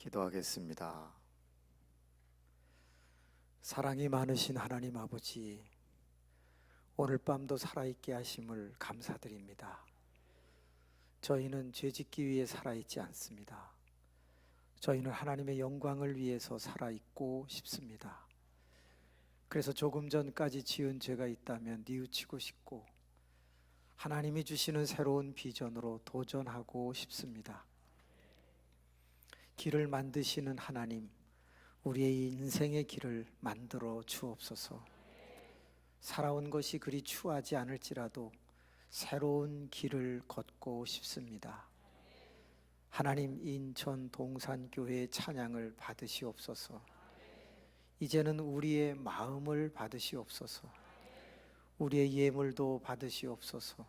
기도하겠습니다. 사랑이 많으신 하나님 아버지, 오늘 밤도 살아있게 하심을 감사드립니다. 저희는 죄짓기 위해 살아있지 않습니다. 저희는 하나님의 영광을 위해서 살아있고 싶습니다. 그래서 조금 전까지 지은 죄가 있다면 뉘우치고 싶고, 하나님이 주시는 새로운 비전으로 도전하고 싶습니다. 길을 만드시는 하나님, 우리의 인생의 길을 만들어 주옵소서. 살아온 것이 그리 추하지 않을지라도 새로운 길을 걷고 싶습니다. 하나님, 인천 동산교회의 찬양을 받으시옵소서. 이제는 우리의 마음을 받으시옵소서. 우리의 예물도 받으시옵소서.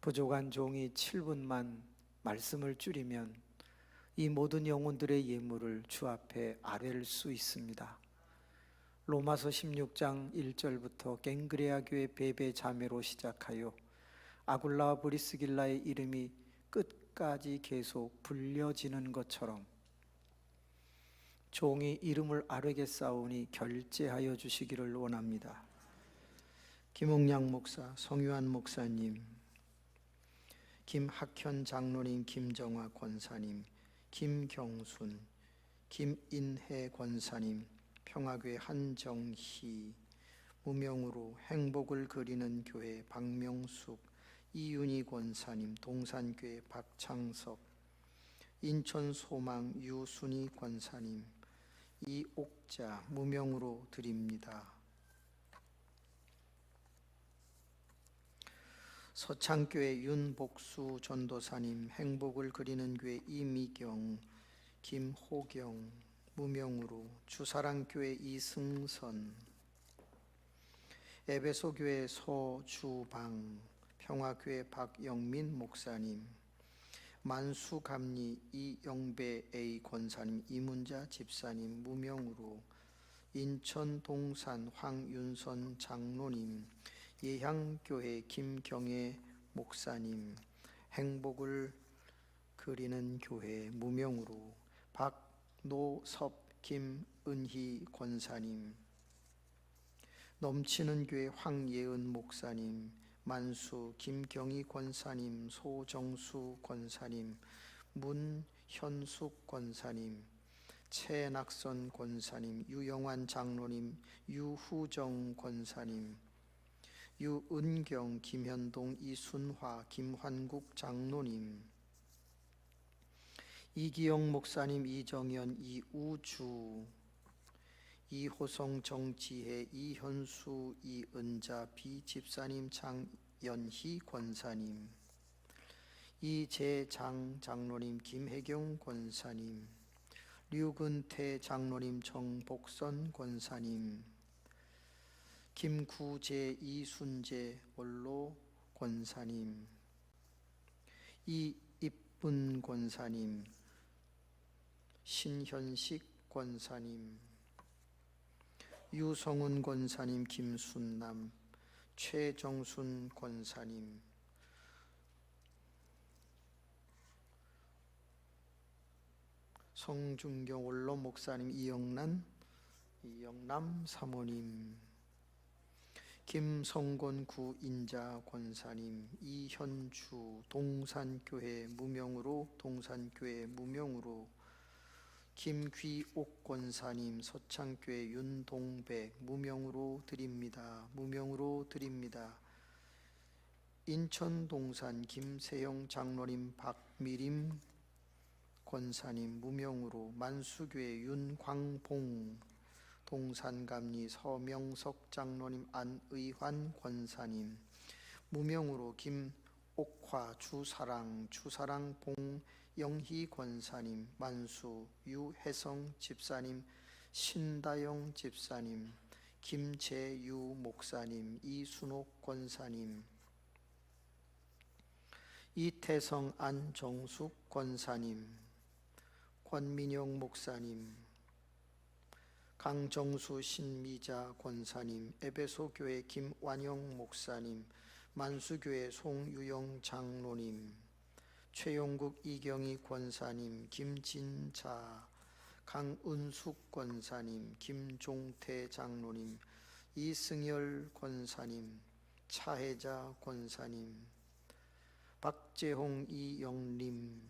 부족한 종이 7분만 말씀을 줄이면 이 모든 영혼들의 예물을 주 앞에 아뢰를 수 있습니다. 로마서 16장 1절부터 갱그레아 교회 베베 자매로 시작하여 아굴라와 브리스길라의 이름이 끝까지 계속 불려지는 것처럼 종이 이름을 아뢰겠사오니 결제하여 주시기를 원합니다. 김홍양 목사, 성유한 목사님, 김학현 장로님, 김정화 권사님, 김경순, 김인혜 권사님, 평화교회 한정희, 무명으로 행복을 그리는 교회 박명숙, 이윤희 권사님, 동산교회 박창석, 인천소망 유순희 권사님, 이옥자 무명으로 드립니다. 서창교회 윤복수 전도사님, 행복을 그리는 교회 이미경, 김호경 무명으로, 주사랑교회 이승선, 에베소교회 서주방, 평화교회 박영민 목사님, 만수감리 이영배 A 권사님, 이문자 집사님 무명으로, 인천 동산 황윤선 장로님, 예향교회 김경애 목사님, 행복을 그리는 교회 무명으로, 박노섭 김은희 권사님, 넘치는 교회 황예은 목사님, 만수 김경희 권사님, 소정수 권사님, 문현숙 권사님, 최낙선 권사님, 유영환 장로님, 유후정 권사님, 유은경, 김현동, 이순화, 김환국 장로님, 이기영 목사님, 이정현, 이우주, 이호성, 정지혜, 이현수, 이은자, 비집사님, 장연희 권사님, 이재장 장로님, 김혜경 권사님, 류근태 장로님, 정복선 권사님, 김구재, 이순재 원로 권사님, 이입분 권사님, 신현식 권사님, 유성훈 권사님, 김순남, 최정순 권사님, 성중경 원로 목사님, 이영남 사모님, 김성곤 구인자 권사님, 이현주 동산교회 무명으로, 김귀옥 권사님, 서창교회 윤동백 무명으로 드립니다. 인천 동산 김세영 장로님, 박미림 권사님 무명으로, 만수교회 윤광봉, 동산감리 서명석 장로님, 안의환 권사님 무명으로, 김옥화, 주사랑 봉영희 권사님, 만수 유혜성 집사님, 신다영 집사님, 김재유 목사님, 이순옥 권사님, 이태성, 안정숙 권사님, 권민영 목사님, 강정수, 신미자 권사님, 에베소교회 김완영 목사님, 만수교회 송유영 장로님, 최용국 이경희 권사님, 김진자, 강은숙 권사님, 김종태 장로님, 이승열 권사님, 차혜자 권사님, 박재홍 이영림,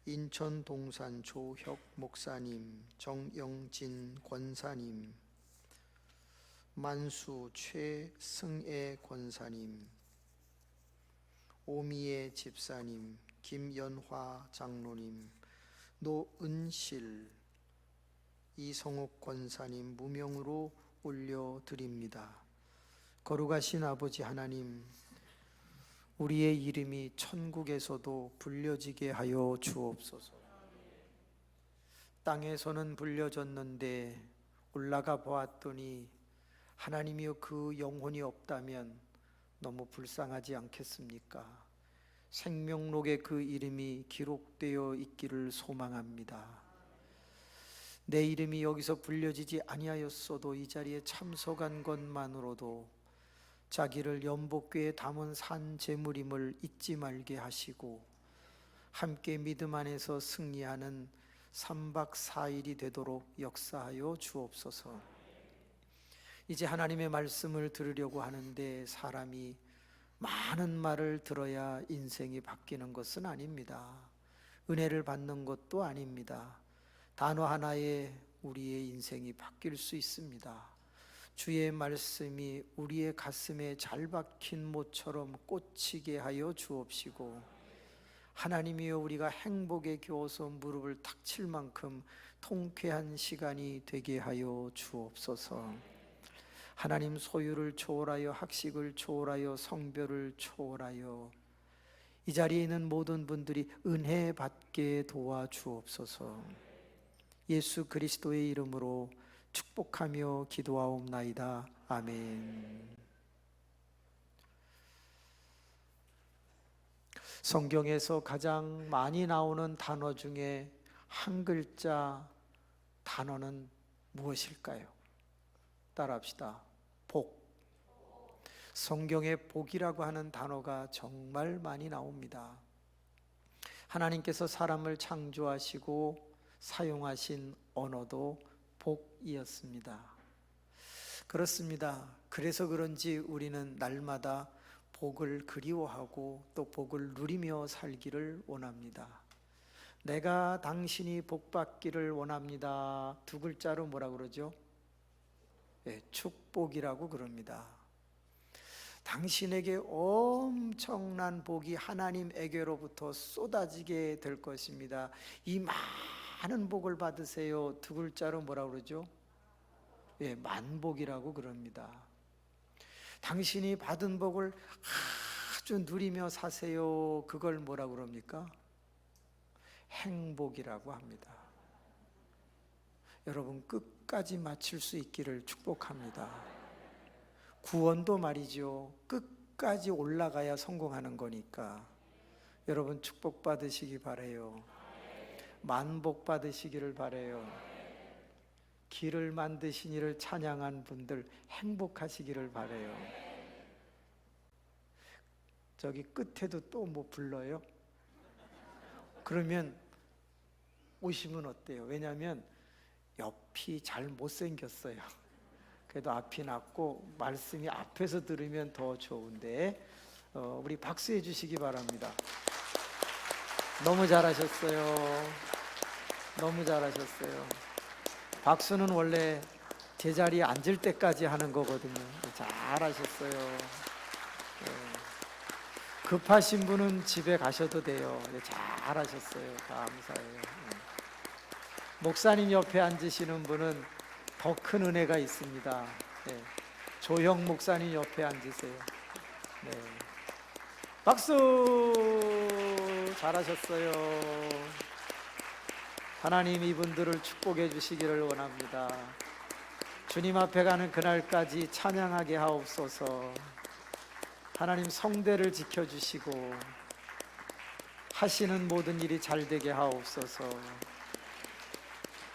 인천 동산 조혁 목사님, 정영진 권사님, 만수 최승애 권사님, 오미애 집사님, 김연화 장로님, 노은실, 이성욱 권사님 무명으로 올려드립니다. 거룩하신 아버지 하나님, 우리의 이름이 천국에서도 불려지게 하여 주옵소서. 땅에서는 불려졌는데 올라가 보았더니 하나님이여 그 영혼이 없다면 너무 불쌍하지 않겠습니까? 생명록에 그 이름이 기록되어 있기를 소망합니다. 내 이름이 여기서 불려지지 아니하였어도 이 자리에 참석한 것만으로도 자기를 연복궤에 담은 산 제물임을 잊지 말게 하시고 함께 믿음 안에서 승리하는 3박 4일이 되도록 역사하여 주옵소서. 이제 하나님의 말씀을 들으려고 하는데 사람이 많은 말을 들어야 인생이 바뀌는 것은 아닙니다. 은혜를 받는 것도 아닙니다. 단어 하나에 우리의 인생이 바뀔 수 있습니다. 주의 말씀이 우리의 가슴에 잘 박힌 못처럼 꽂히게 하여 주옵시고, 하나님이여 우리가 행복에 겨워서 무릎을 탁 칠 만큼 통쾌한 시간이 되게 하여 주옵소서. 하나님, 소유를 초월하여 학식을 초월하여 성별을 초월하여 이 자리에 있는 모든 분들이 은혜 받게 도와주옵소서. 예수 그리스도의 이름으로 축복하며 기도하옵나이다. 아멘. 성경에서 가장 많이 나오는 단어 중에 한 글자 단어는 무엇일까요? 따라합시다. 복. 성경에 복이라고 하는 단어가 정말 많이 나옵니다. 하나님께서 사람을 창조하시고 사용하신 언어도 복이었습니다. 그렇습니다. 그래서 그런지 우리는 날마다 복을 그리워하고 또 복을 누리며 살기를 원합니다. 내가 당신이 복받기를 원합니다. 두 글자로 뭐라 그러죠? 축복이라고 그럽니다. 당신에게 엄청난 복이 하나님에게로부터 쏟아지게 될 것입니다. 이 많은 복을 받으세요. 두 글자로 뭐라 그러죠? 만복이라고 그럽니다. 당신이 받은 복을 아주 누리며 사세요. 그걸 뭐라 그럽니까? 행복이라고 합니다. 여러분, 끝까지 마칠 수 있기를 축복합니다. 구원도 말이죠, 끝까지 올라가야 성공하는 거니까 여러분 축복 받으시기 바래요. 만복 받으시기를 바래요. 길을 만드신 이를 찬양한 분들 행복하시기를 바래요. 저기 끝에도 또 뭐 불러요? 그러면 오시면 어때요? 왜냐하면 옆이 잘 못생겼어요. 그래도 앞이 낫고 말씀이 앞에서 들으면 더 좋은데 우리 박수해 주시기 바랍니다. 너무 잘하셨어요. 너무 잘하셨어요. 박수는 원래 제자리에 앉을 때까지 하는 거거든요. 잘하셨어요. 급하신 분은 집에 가셔도 돼요. 잘하셨어요. 감사해요. 목사님 옆에 앉으시는 분은 더 큰 은혜가 있습니다. 조형 목사님 옆에 앉으세요. 박수! 잘하셨어요. 하나님 이분들을 축복해 주시기를 원합니다. 주님 앞에 가는 그날까지 찬양하게 하옵소서. 하나님 성대를 지켜주시고 하시는 모든 일이 잘 되게 하옵소서.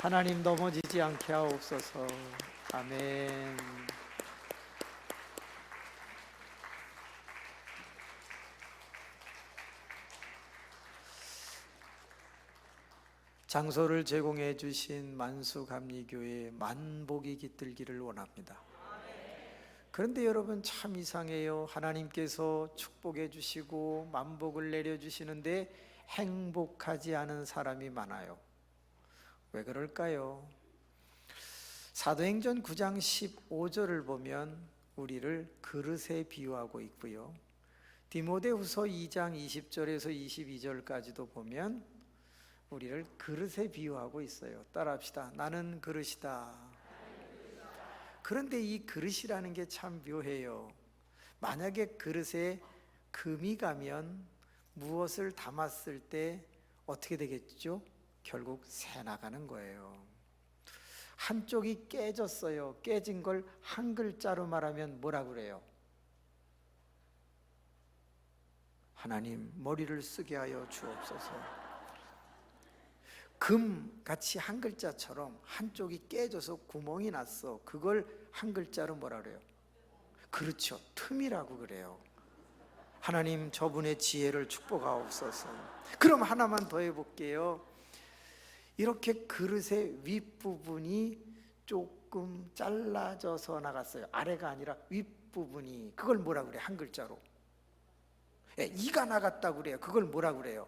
하나님 넘어지지 않게 하옵소서. 아멘. 장소를 제공해 주신 만수감리교회 만복이 깃들기를 원합니다. 그런데 여러분 참 이상해요. 하나님께서 축복해 주시고 만복을 내려 주시는데 행복하지 않은 사람이 많아요. 왜 그럴까요? 사도행전 9장 15절을 보면 우리를 그릇에 비유하고 있고요. 디모데후서 2장 20절에서 22절까지도 보면 우리를 그릇에 비유하고 있어요. 따라합시다. 나는 그릇이다. 그런데 이 그릇이라는 게 참 묘해요. 만약에 그릇에 금이 가면 무엇을 담았을 때 어떻게 되겠죠? 결국 새 나가는 거예요. 한쪽이 깨졌어요. 깨진 걸 한 글자로 말하면 뭐라 그래요? 하나님 머리를 쓰게 하여 주옵소서. 금같이 한 글자처럼 한쪽이 깨져서 구멍이 났어. 그걸 한 글자로 뭐라 그래요? 그렇죠. 틈이라고 그래요. 하나님 저분의 지혜를 축복하옵소서. 그럼 하나만 더 해볼게요. 이렇게 그릇의 윗부분이 조금 잘라져서 나갔어요. 아래가 아니라 윗부분이. 그걸 뭐라 그래요? 한 글자로. 이가 나갔다고 그래요. 그걸 뭐라 그래요?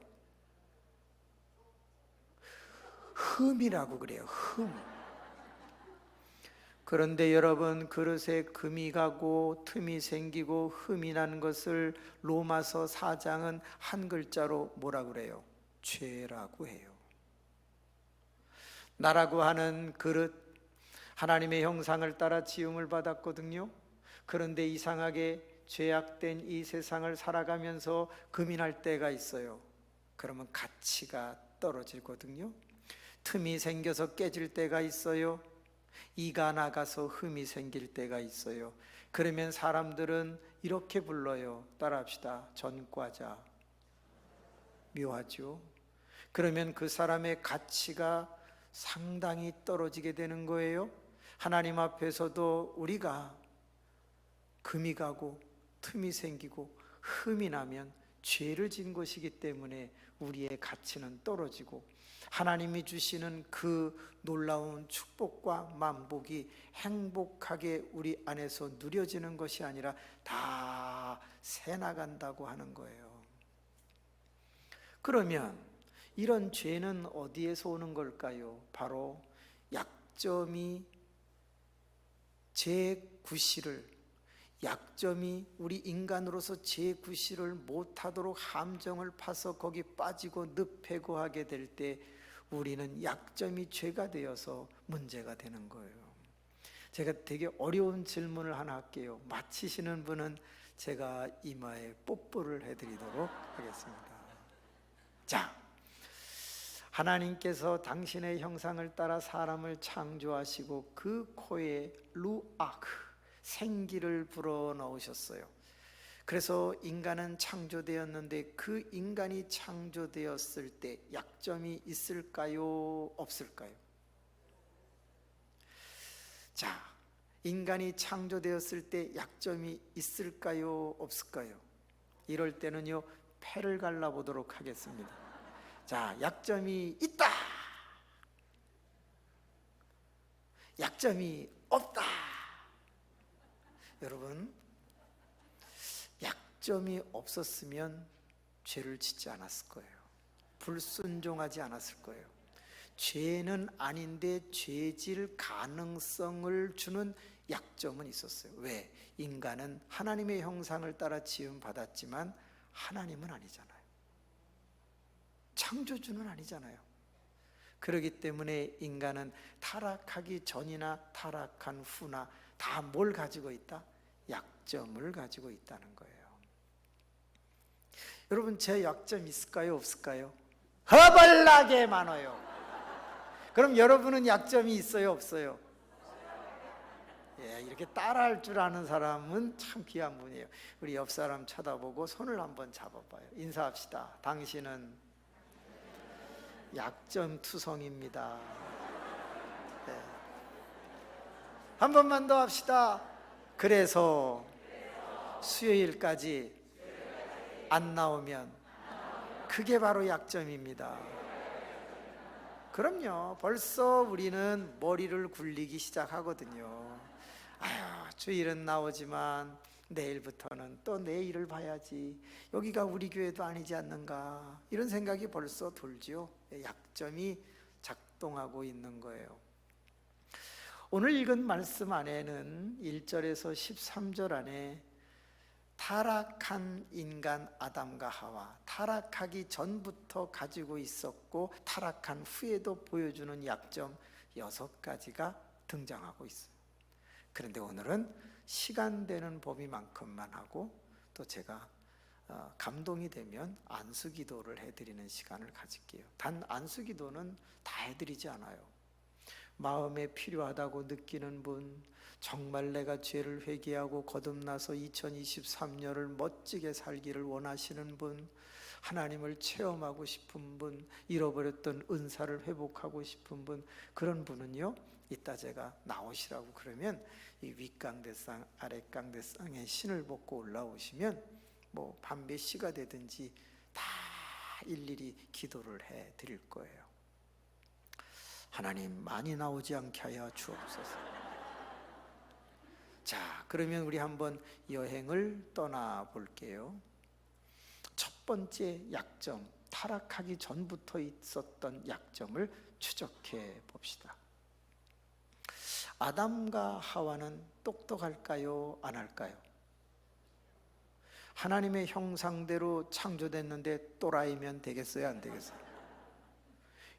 흠이라고 그래요. 흠. 그런데 여러분 그릇에 금이 가고 틈이 생기고 흠이 나는 것을 로마서 4장은 한 글자로 뭐라 그래요? 죄라고 해요. 나라고 하는 그릇, 하나님의 형상을 따라 지음을 받았거든요. 그런데 이상하게 죄악된 이 세상을 살아가면서 금이 날 때가 있어요. 그러면 가치가 떨어지거든요. 틈이 생겨서 깨질 때가 있어요. 이가 나가서 흠이 생길 때가 있어요. 그러면 사람들은 이렇게 불러요. 따라합시다. 전과자. 묘하죠. 그러면 그 사람의 가치가 상당히 떨어지게 되는 거예요. 하나님 앞에서도 우리가 금이 가고 틈이 생기고 흠이 나면 죄를 진 것이기 때문에 우리의 가치는 떨어지고 하나님이 주시는 그 놀라운 축복과 만복이 행복하게 우리 안에서 누려지는 것이 아니라 다 새나간다고 하는 거예요. 그러면 이런 죄는 어디에서 오는 걸까요? 바로 약점이 제9시를 약점이 우리 인간으로서 제9시를 못하도록 함정을 파서 거기 빠지고 늪에고 하게 될 때 우리는 약점이 죄가 되어서 문제가 되는 거예요. 제가 되게 어려운 질문을 하나 할게요. 맞히시는 분은 제가 이마에 뽀뽀를 해드리도록 하겠습니다. 자, 하나님께서 당신의 형상을 따라 사람을 창조하시고 그 코에 루아크 생기를 불어넣으셨어요. 그래서 인간은 창조되었는데 그 인간이 창조되었을 때 약점이 있을까요? 없을까요? 자, 인간이 창조되었을 때 약점이 있을까요? 없을까요? 이럴 때는요, 패를 갈라보도록 하겠습니다. 자, 약점이 있다. 약점이 없다. 여러분, 약점이 없었으면 죄를 짓지 않았을 거예요. 불순종하지 않았을 거예요. 죄는 아닌데 죄질 가능성을 주는 약점은 있었어요. 왜? 인간은 하나님의 형상을 따라 지음 받았지만 하나님은 아니잖아요. 창조주는 아니잖아요. 그렇기 때문에 인간은 타락하기 전이나 타락한 후나 다 뭘 가지고 있다? 약점을 가지고 있다는 거예요. 여러분, 제 약점 있을까요? 없을까요? 허벌나게 많아요. 그럼 여러분은 약점이 있어요? 없어요? 예, 이렇게 따라할 줄 아는 사람은 참 귀한 분이에요. 우리 옆 사람 쳐다보고 손을 한번 잡아봐요. 인사합시다. 당신은 약점 투성입니다. 네. 한 번만 더 합시다. 그래서 수요일까지 안 나오면 그게 바로 약점입니다. 그럼요. 벌써 우리는 머리를 굴리기 시작하거든요. 아유, 주일은 나오지만 내일부터는 또 내일을 봐야지. 여기가 우리 교회도 아니지 않는가. 이런 생각이 벌써 돌지요. 약점이 작동하고 있는 거예요. 오늘 읽은 말씀 안에는 1절에서 13절 안에 타락한 인간 아담과 하와, 타락하기 전부터 가지고 있었고 타락한 후에도 보여주는 약점 6가지가 등장하고 있어요. 그런데 오늘은 시간 되는 범위만큼만 하고, 또 제가 감동이 되면 안수기도를 해드리는 시간을 가질게요. 단 안수기도는 다 해드리지 않아요. 마음에 필요하다고 느끼는 분, 정말 내가 죄를 회개하고 거듭나서 2023년을 멋지게 살기를 원하시는 분, 하나님을 체험하고 싶은 분, 잃어버렸던 은사를 회복하고 싶은 분, 그런 분은요, 이따 제가 나오시라고 그러면 이 윗강대상 아랫강대상에 신을 벗고 올라오시면 뭐 밤 몇 시가 되든지 다 일일이 기도를 해 드릴 거예요. 하나님, 많이 나오지 않게 하여 주옵소서. 자, 그러면 우리 한번 여행을 떠나 볼게요. 첫 번째 약점, 타락하기 전부터 있었던 약점을 추적해 봅시다. 아담과 하와는 똑똑할까요? 안 할까요? 하나님의 형상대로 창조됐는데 또라이면 되겠어요? 안 되겠어요?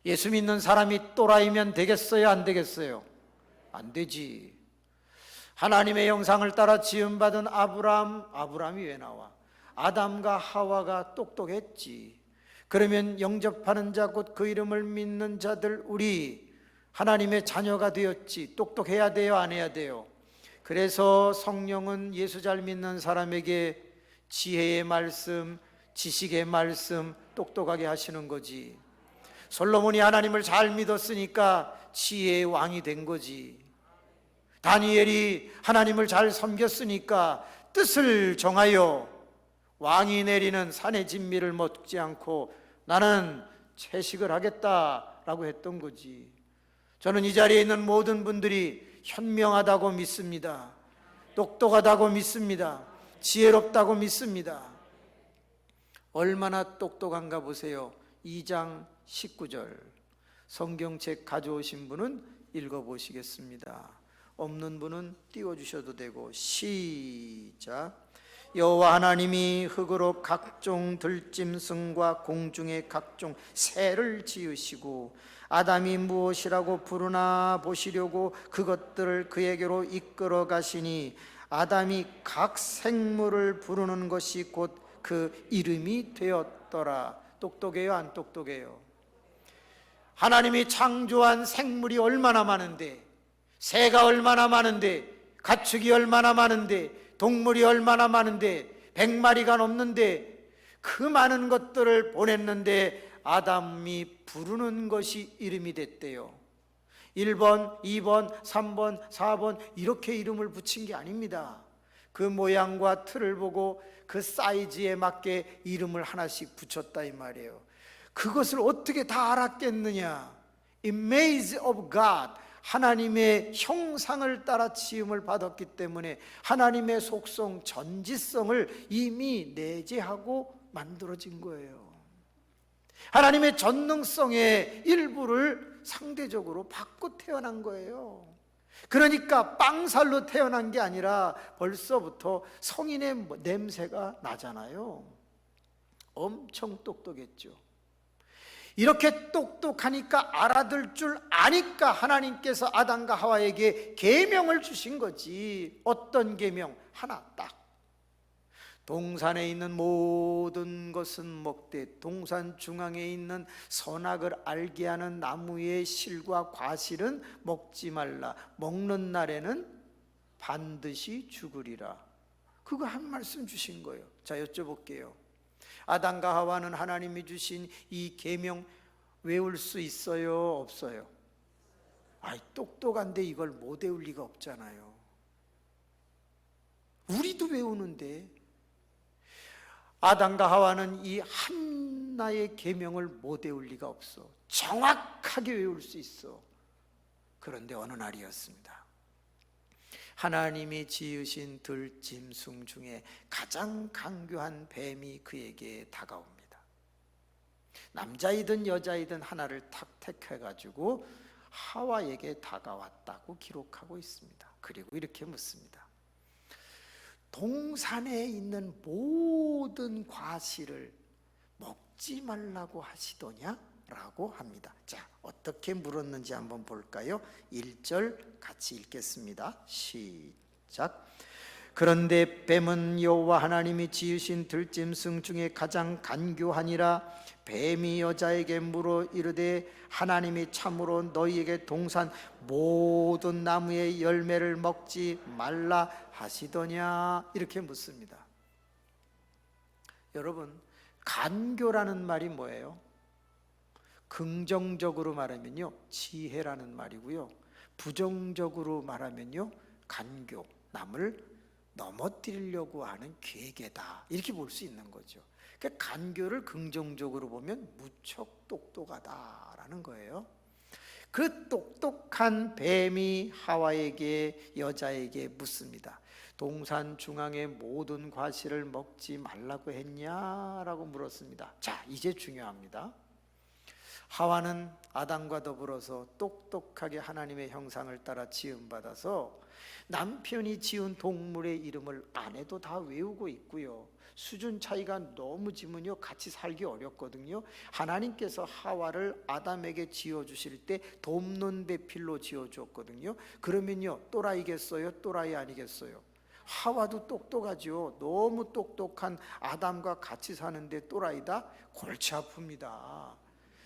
예수 믿는 사람이 또라이면 되겠어요? 안 되겠어요? 안 되지. 하나님의 형상을 따라 지음받은 아브라함이 왜 나와? 아담과 하와가 똑똑했지. 그러면 영접하는 자, 곧 그 이름을 믿는 자들, 우리 하나님의 자녀가 되었지. 똑똑해야 돼요? 안 해야 돼요? 그래서 성령은 예수 잘 믿는 사람에게 지혜의 말씀, 지식의 말씀, 똑똑하게 하시는 거지. 솔로몬이 하나님을 잘 믿었으니까 지혜의 왕이 된 거지. 다니엘이 하나님을 잘 섬겼으니까 뜻을 정하여 왕이 내리는 산의 진미를 먹지 않고 나는 채식을 하겠다라고 했던 거지. 저는 이 자리에 있는 모든 분들이 현명하다고 믿습니다. 똑똑하다고 믿습니다. 지혜롭다고 믿습니다. 얼마나 똑똑한가 보세요. 2장 19절 성경책 가져오신 분은 읽어보시겠습니다. 없는 분은 띄워주셔도 되고, 시작. 여호와 하나님이 흙으로 각종 들짐승과 공중의 각종 새를 지으시고 아담이 무엇이라고 부르나 보시려고 그것들을 그에게로 이끌어 가시니 아담이 각 생물을 부르는 것이 곧 그 이름이 되었더라. 똑똑해요? 안 똑똑해요? 하나님이 창조한 생물이 얼마나 많은데, 새가 얼마나 많은데, 가축이 얼마나 많은데, 동물이 얼마나 많은데, 100마리가 넘는데, 그 많은 것들을 보냈는데 아담이 부르는 것이 이름이 됐대요. 1번, 2번, 3번, 4번 이렇게 이름을 붙인 게 아닙니다. 그 모양과 틀을 보고 그 사이즈에 맞게 이름을 하나씩 붙였다 이 말이에요. 그것을 어떻게 다 알았겠느냐? Image of God, 하나님의 형상을 따라 지음을 받았기 때문에 하나님의 속성, 전지성을 이미 내재하고 만들어진 거예요. 하나님의 전능성의 일부를 상대적으로 받고 태어난 거예요. 그러니까 빵살로 태어난 게 아니라 벌써부터 성인의 냄새가 나잖아요. 엄청 똑똑했죠. 이렇게 똑똑하니까, 알아들 줄 아니까 하나님께서 아담과 하와에게 계명을 주신 거지. 어떤 계명? 하나 딱. 동산에 있는 모든 것은 먹되 동산 중앙에 있는 선악을 알게 하는 나무의 실과 과실은 먹지 말라. 먹는 날에는 반드시 죽으리라. 그거 한 말씀 주신 거예요. 자, 여쭤볼게요. 아담과 하와는 하나님이 주신 이 계명 외울 수 있어요? 없어요? 아이, 똑똑한데 이걸 못 외울 리가 없잖아요. 우리도 외우는데. 아담과 하와는 이 하나의 계명을 못 외울 리가 없어. 정확한 정확하게 외울 수 있어. 그런데 어느 날이었습니다. 하나님이 지으신 들짐승 중에 가장 강교한 뱀이 그에게 다가옵니다. 남자이든 여자이든 하나를 탁 택해가지고 하와에게 다가왔다고 기록하고 있습니다. 그리고 이렇게 묻습니다. 동산에 있는 모든 과실을 먹지 말라고 하시더냐? 라고 합니다. 자, 어떻게 물었는지 한번 볼까요? 1절 같이 읽겠습니다. 시작. 그런데 뱀은 여호와 하나님이 지으신 들짐승 중에 가장 간교하니라. 뱀이 여자에게 물어 이르되 하나님이 참으로 너희에게 동산 모든 나무의 열매를 먹지 말라 하시더냐? 이렇게 묻습니다. 여러분, 간교라는 말이 뭐예요? 긍정적으로 말하면요, 지혜라는 말이고요. 부정적으로 말하면요, 간교, 남을 넘어뜨리려고 하는 괴계다. 이렇게 볼 수 있는 거죠. 그러니까 간교를 긍정적으로 보면 무척 똑똑하다라는 거예요. 그 똑똑한 뱀이 하와에게, 여자에게 묻습니다. 동산 중앙의 모든 과실을 먹지 말라고 했냐라고 물었습니다. 자, 이제 중요합니다. 하와는 아담과 더불어서 똑똑하게 하나님의 형상을 따라 지음받아서 남편이 지은 동물의 이름을 아내도 다 외우고 있고요. 수준 차이가 너무 지면요 같이 살기 어렵거든요. 하나님께서 하와를 아담에게 지어주실 때 돕는 배필로 지어주었거든요. 그러면요 또라이겠어요? 또라이 아니겠어요? 하와도 똑똑하죠. 너무 똑똑한 아담과 같이 사는데 또라이다? 골치 아픕니다.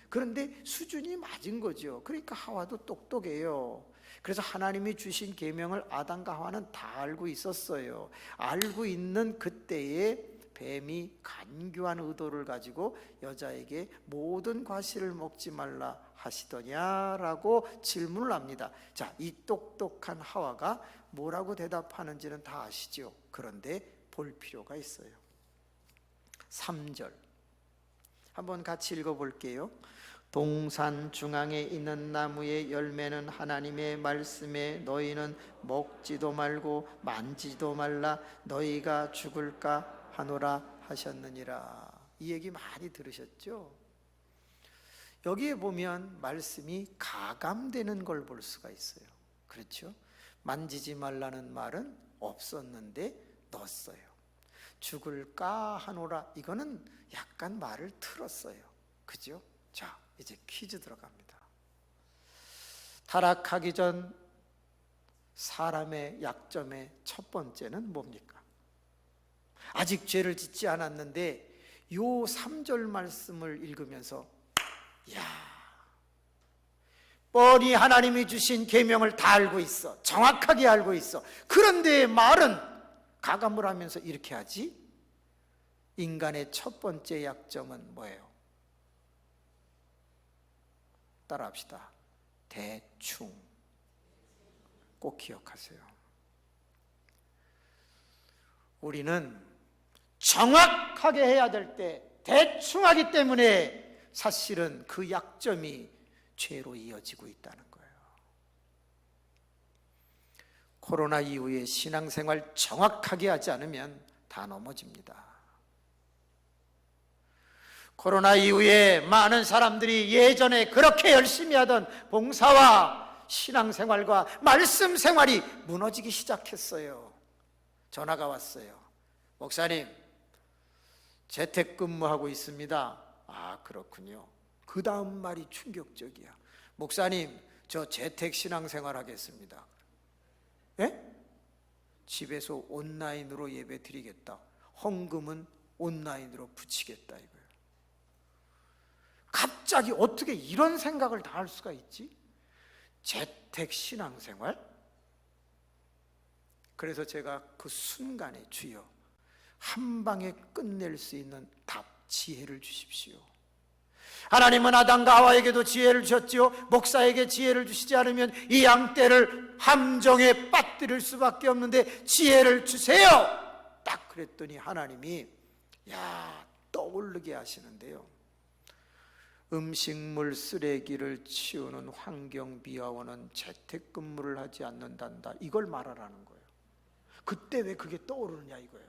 그런데 수준이 맞은 거죠. 그러니까 하와도 똑똑해요. 그래서 하나님이 주신 계명을 아담과 하와는 다 알고 있었어요. 알고 있는 그때에 뱀이 간교한 의도를 가지고 여자에게 모든 과실을 먹지 말라 하시더냐라고 질문을 합니다. 자, 이 똑똑한 하와가 뭐라고 대답하는지는 다 아시죠? 그런데 볼 필요가 있어요. 3절 한번 같이 읽어볼게요. 동산 중앙에 있는 나무의 열매는 하나님의 말씀에 너희는 먹지도 말고 만지지도 말라 너희가 죽을까 하노라 하셨느니라. 이 얘기 많이 들으셨죠? 여기에 보면 말씀이 가감되는 걸 볼 수가 있어요. 그렇죠? 만지지 말라는 말은 없었는데 넣었어요. 죽을까 하노라, 이거는 약간 말을 틀었어요. 그죠? 자, 이제 퀴즈 들어갑니다. 타락하기 전 사람의 약점의 첫 번째는 뭡니까? 아직 죄를 짓지 않았는데 요 3절 말씀을 읽으면서 야, 뻔히 하나님이 주신 계명을 다 알고 있어. 정확하게 알고 있어. 그런데 말은 가감을 하면서 이렇게 하지? 인간의 첫 번째 약점은 뭐예요? 따라합시다. 대충. 꼭 기억하세요. 우리는 정확하게 해야 될 때 대충 하기 때문에 사실은 그 약점이 죄로 이어지고 있다는 거예요. 코로나 이후에 신앙생활 정확하게 하지 않으면 다 넘어집니다. 코로나 이후에 많은 사람들이 예전에 그렇게 열심히 하던 봉사와 신앙생활과 말씀생활이 무너지기 시작했어요. 전화가 왔어요. 목사님, 재택근무하고 있습니다. 아, 그렇군요. 그 다음 말이 충격적이야. 목사님, 저 재택신앙생활 하겠습니다. 예? 집에서 온라인으로 예배 드리겠다. 헌금은 온라인으로 붙이겠다 이거예요. 갑자기 어떻게 이런 생각을 다 할 수가 있지? 재택신앙생활? 그래서 제가 그 순간에 주여 한 방에 끝낼 수 있는 답, 지혜를 주십시오. 하나님은 아담과 하와에게도 지혜를 주셨지요. 목사에게 지혜를 주시지 않으면 이 양떼를 함정에 빠뜨릴 수밖에 없는데 지혜를 주세요. 딱 그랬더니 하나님이 떠오르게 하시는데요. 음식물 쓰레기를 치우는 환경미화원은 재택근무를 하지 않는단다. 이걸 말하라는 거예요. 그때 왜 그게 떠오르느냐 이거예요.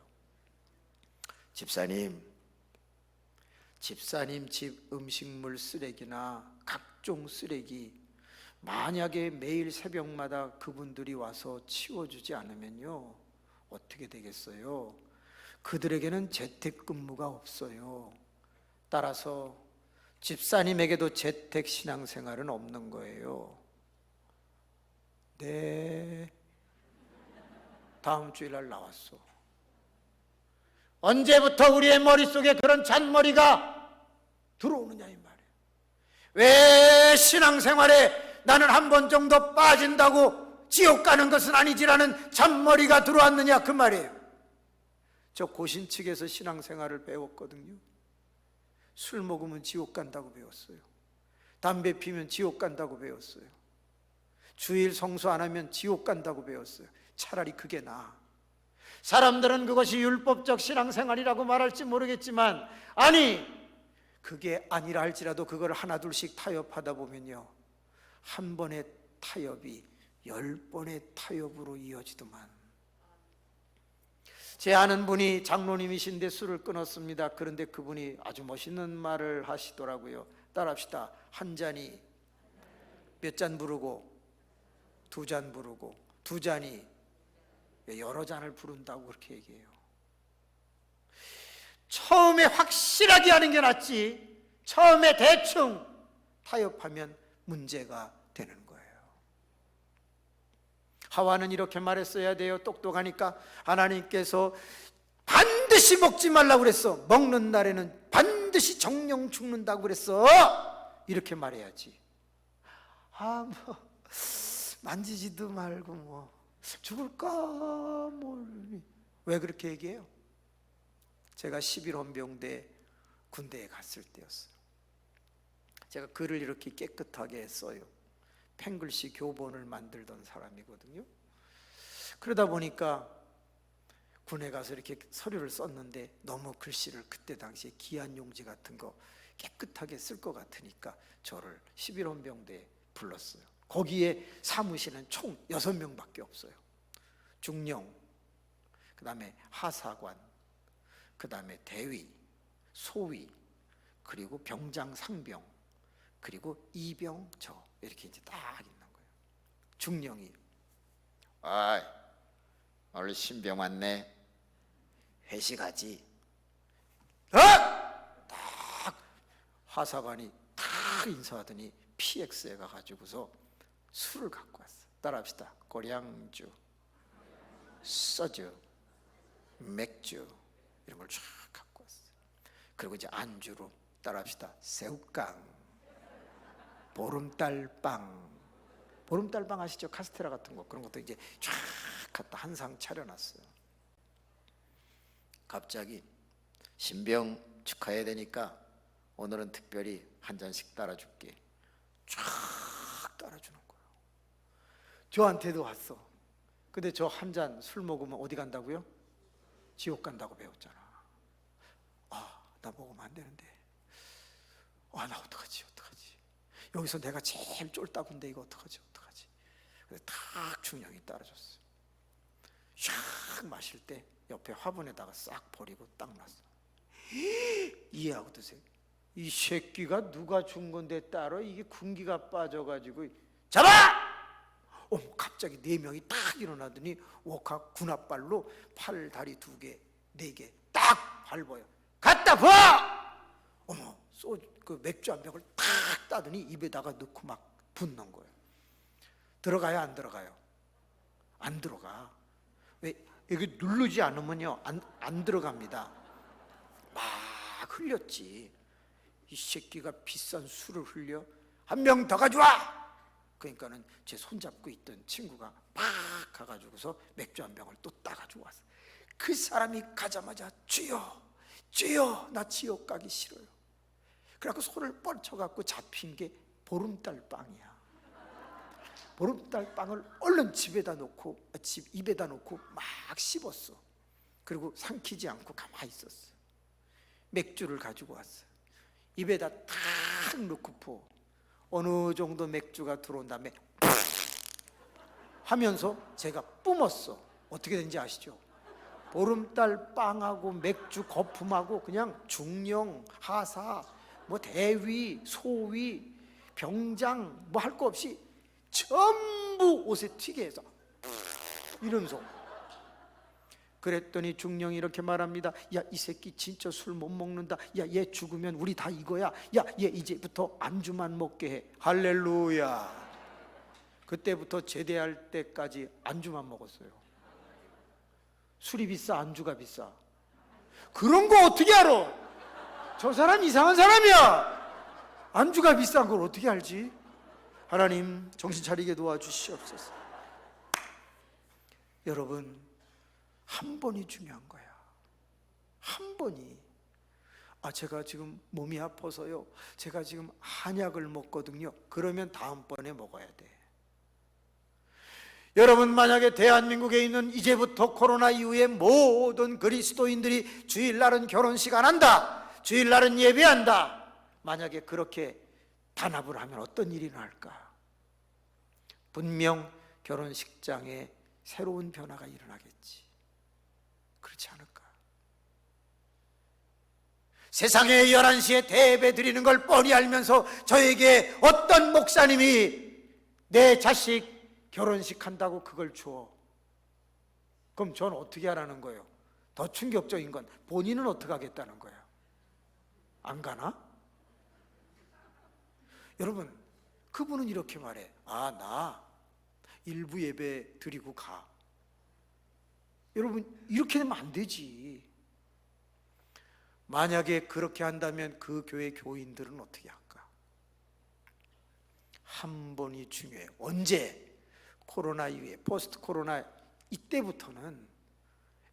집사님 집 음식물 쓰레기나 각종 쓰레기 만약에 매일 새벽마다 그분들이 와서 치워주지 않으면요 어떻게 되겠어요? 그들에게는 재택근무가 없어요. 따라서 집사님에게도 재택신앙생활은 없는 거예요. 네, 다음 주일날 나왔어. 언제부터 우리의 머릿속에 그런 잔머리가 들어오느냐 이 말이에요. 왜 신앙생활에 나는 한 번 정도 빠진다고 지옥 가는 것은 아니지라는 잔머리가 들어왔느냐 그 말이에요. 저 고신측에서 신앙생활을 배웠거든요. 술 먹으면 지옥 간다고 배웠어요. 담배 피면 지옥 간다고 배웠어요. 주일 성수 안 하면 지옥 간다고 배웠어요. 차라리 그게 나아. 사람들은 그것이 율법적 신앙생활이라고 말할지 모르겠지만 아니 그게 아니라 할지라도 그걸 하나 둘씩 타협하다 보면요 한 번의 타협이 10번의 타협으로 이어지더만. 제 아는 분이 장로님이신데 술을 끊었습니다. 그런데 그분이 아주 멋있는 말을 하시더라고요. 따라합시다. 한 잔이 몇 잔 부르고 2잔 부르고 2잔이 여러 잔을 부른다고 그렇게 얘기해요. 처음에 확실하게 하는 게 낫지 처음에 대충 타협하면 문제가 되는 거예요. 하와는 이렇게 말했어야 돼요. 똑똑하니까 하나님께서 반드시 먹지 말라고 그랬어. 먹는 날에는 반드시 정령 죽는다고 그랬어. 이렇게 말해야지. 만지지도 말고 뭐 죽을까 왜 그렇게 얘기해요? 제가 11헌병대 군대에 갔을 때였어요. 제가 글을 이렇게 깨끗하게 써요. 펜글씨 교본을 만들던 사람이거든요. 그러다 보니까 군에 가서 이렇게 서류를 썼는데 너무 글씨를 그때 당시에 기한 용지 같은 거 깨끗하게 쓸 것 같으니까 저를 11헌병대에 불렀어요. 거기에 사무실은 총 6명밖에 없어요. 중령, 그 다음에 하사관, 그 다음에 대위, 소위, 그리고 병장, 상병, 그리고 이병, 저 이렇게 이제 딱 있는 거예요. 중령이 오늘 신병 왔네. 회식하지. 딱 하사관이 딱 인사하더니 PX에 가가지고서 술을 갖고 왔어. 따라합시다. 고량주, 소주, 맥주 이런 걸 쫙 갖고 왔어. 그리고 이제 안주로 따라합시다. 새우깡, 보름달빵. 보름달빵 아시죠? 카스테라 같은 거 그런 것도 이제 쫙 갖다 한 상 차려놨어요. 갑자기 신병 축하해야 되니까 오늘은 특별히 한 잔씩 따라줄게. 쫙 따라주는 거예요. 저한테도 왔어. 근데 저 한 잔 술 먹으면 어디 간다고요? 지옥 간다고 배웠잖아. 나 먹으면 안 되는데. 나 어떡하지? 여기서 내가 제일 쫄따군데 이거 어떡하지? 그래서 탁 중령이 따라줬어. 샥 마실 때 옆에 화분에다가 싹 버리고 딱 놨어. 이해하고 드세요. 이 새끼가 누가 준 건데 따로 이게 군기가 빠져가지고 잡아! 갑자기 4명이 딱 일어나더니 워카 군합발로 팔, 다리 2개, 4개 딱 밟아요. 갖다 봐! 그 맥주 한 병을 딱 따더니 입에다가 넣고 막 붓는 거예요. 들어가요? 안 들어가요? 안 들어가. 왜? 여기 누르지 않으면요 안 들어갑니다. 막 흘렸지. 이 새끼가 비싼 술을 흘려. 한 명 더 가져와! 그러니까는 제 손잡고 있던 친구가 막 가가지고서 맥주 한 병을 또 따가지고 왔어. 그 사람이 가자마자 주여 나 지옥 가기 싫어요. 그래갖고 손을 뻗쳐갖고 잡힌 게 보름달 빵이야. 보름달 빵을 얼른 입에다 놓고 막 씹었어. 그리고 삼키지 않고 가만히 있었어. 맥주를 가지고 왔어. 입에다 탁 탁 넣고 어느 정도 맥주가 들어온 다음에 하면서 제가 뿜었어. 어떻게 된지 아시죠? 보름달 빵하고 맥주 거품하고 그냥 중령, 하사, 뭐 대위, 소위, 병장 뭐 할 거 없이 전부 옷에 튀게 해서 이러면서, 그랬더니 중령이 이렇게 말합니다. 야, 이 새끼 진짜 술 못 먹는다. 야, 얘 죽으면 우리 다 이거야. 야, 얘 이제부터 안주만 먹게 해. 할렐루야. 그때부터 제대할 때까지 안주만 먹었어요. 술이 비싸, 안주가 비싸? 그런 거 어떻게 알아? 저 사람 이상한 사람이야. 안주가 비싼 걸 어떻게 알지? 하나님 정신 차리게 도와주시옵소서. 여러분, 한 번이 중요한 거야. 한 번이. 제가 지금 몸이 아파서요, 제가 지금 한약을 먹거든요. 그러면 다음번에 먹어야 돼. 여러분, 만약에 대한민국에 있는 이제부터 코로나 이후에 모든 그리스도인들이 주일날은 결혼식 안 한다, 주일날은 예배한다, 만약에 그렇게 단합을 하면 어떤 일이 날까? 분명 결혼식장에 새로운 변화가 일어나겠지. 그렇지 않을까? 세상에 11시에 대예배 드리는 걸 뻔히 알면서 저에게 어떤 목사님이 내 자식 결혼식 한다고 그걸 줘. 그럼 전 어떻게 하라는 거예요? 더 충격적인 건 본인은 어떻게 하겠다는 거예요? 안 가나? 여러분, 그분은 이렇게 말해. 나 일부 예배 드리고 가. 여러분, 이렇게 되면 안 되지. 만약에 그렇게 한다면 그 교회 교인들은 어떻게 할까? 한 번이 중요해요. 언제? 코로나 이후에, 포스트 코로나 이때부터는,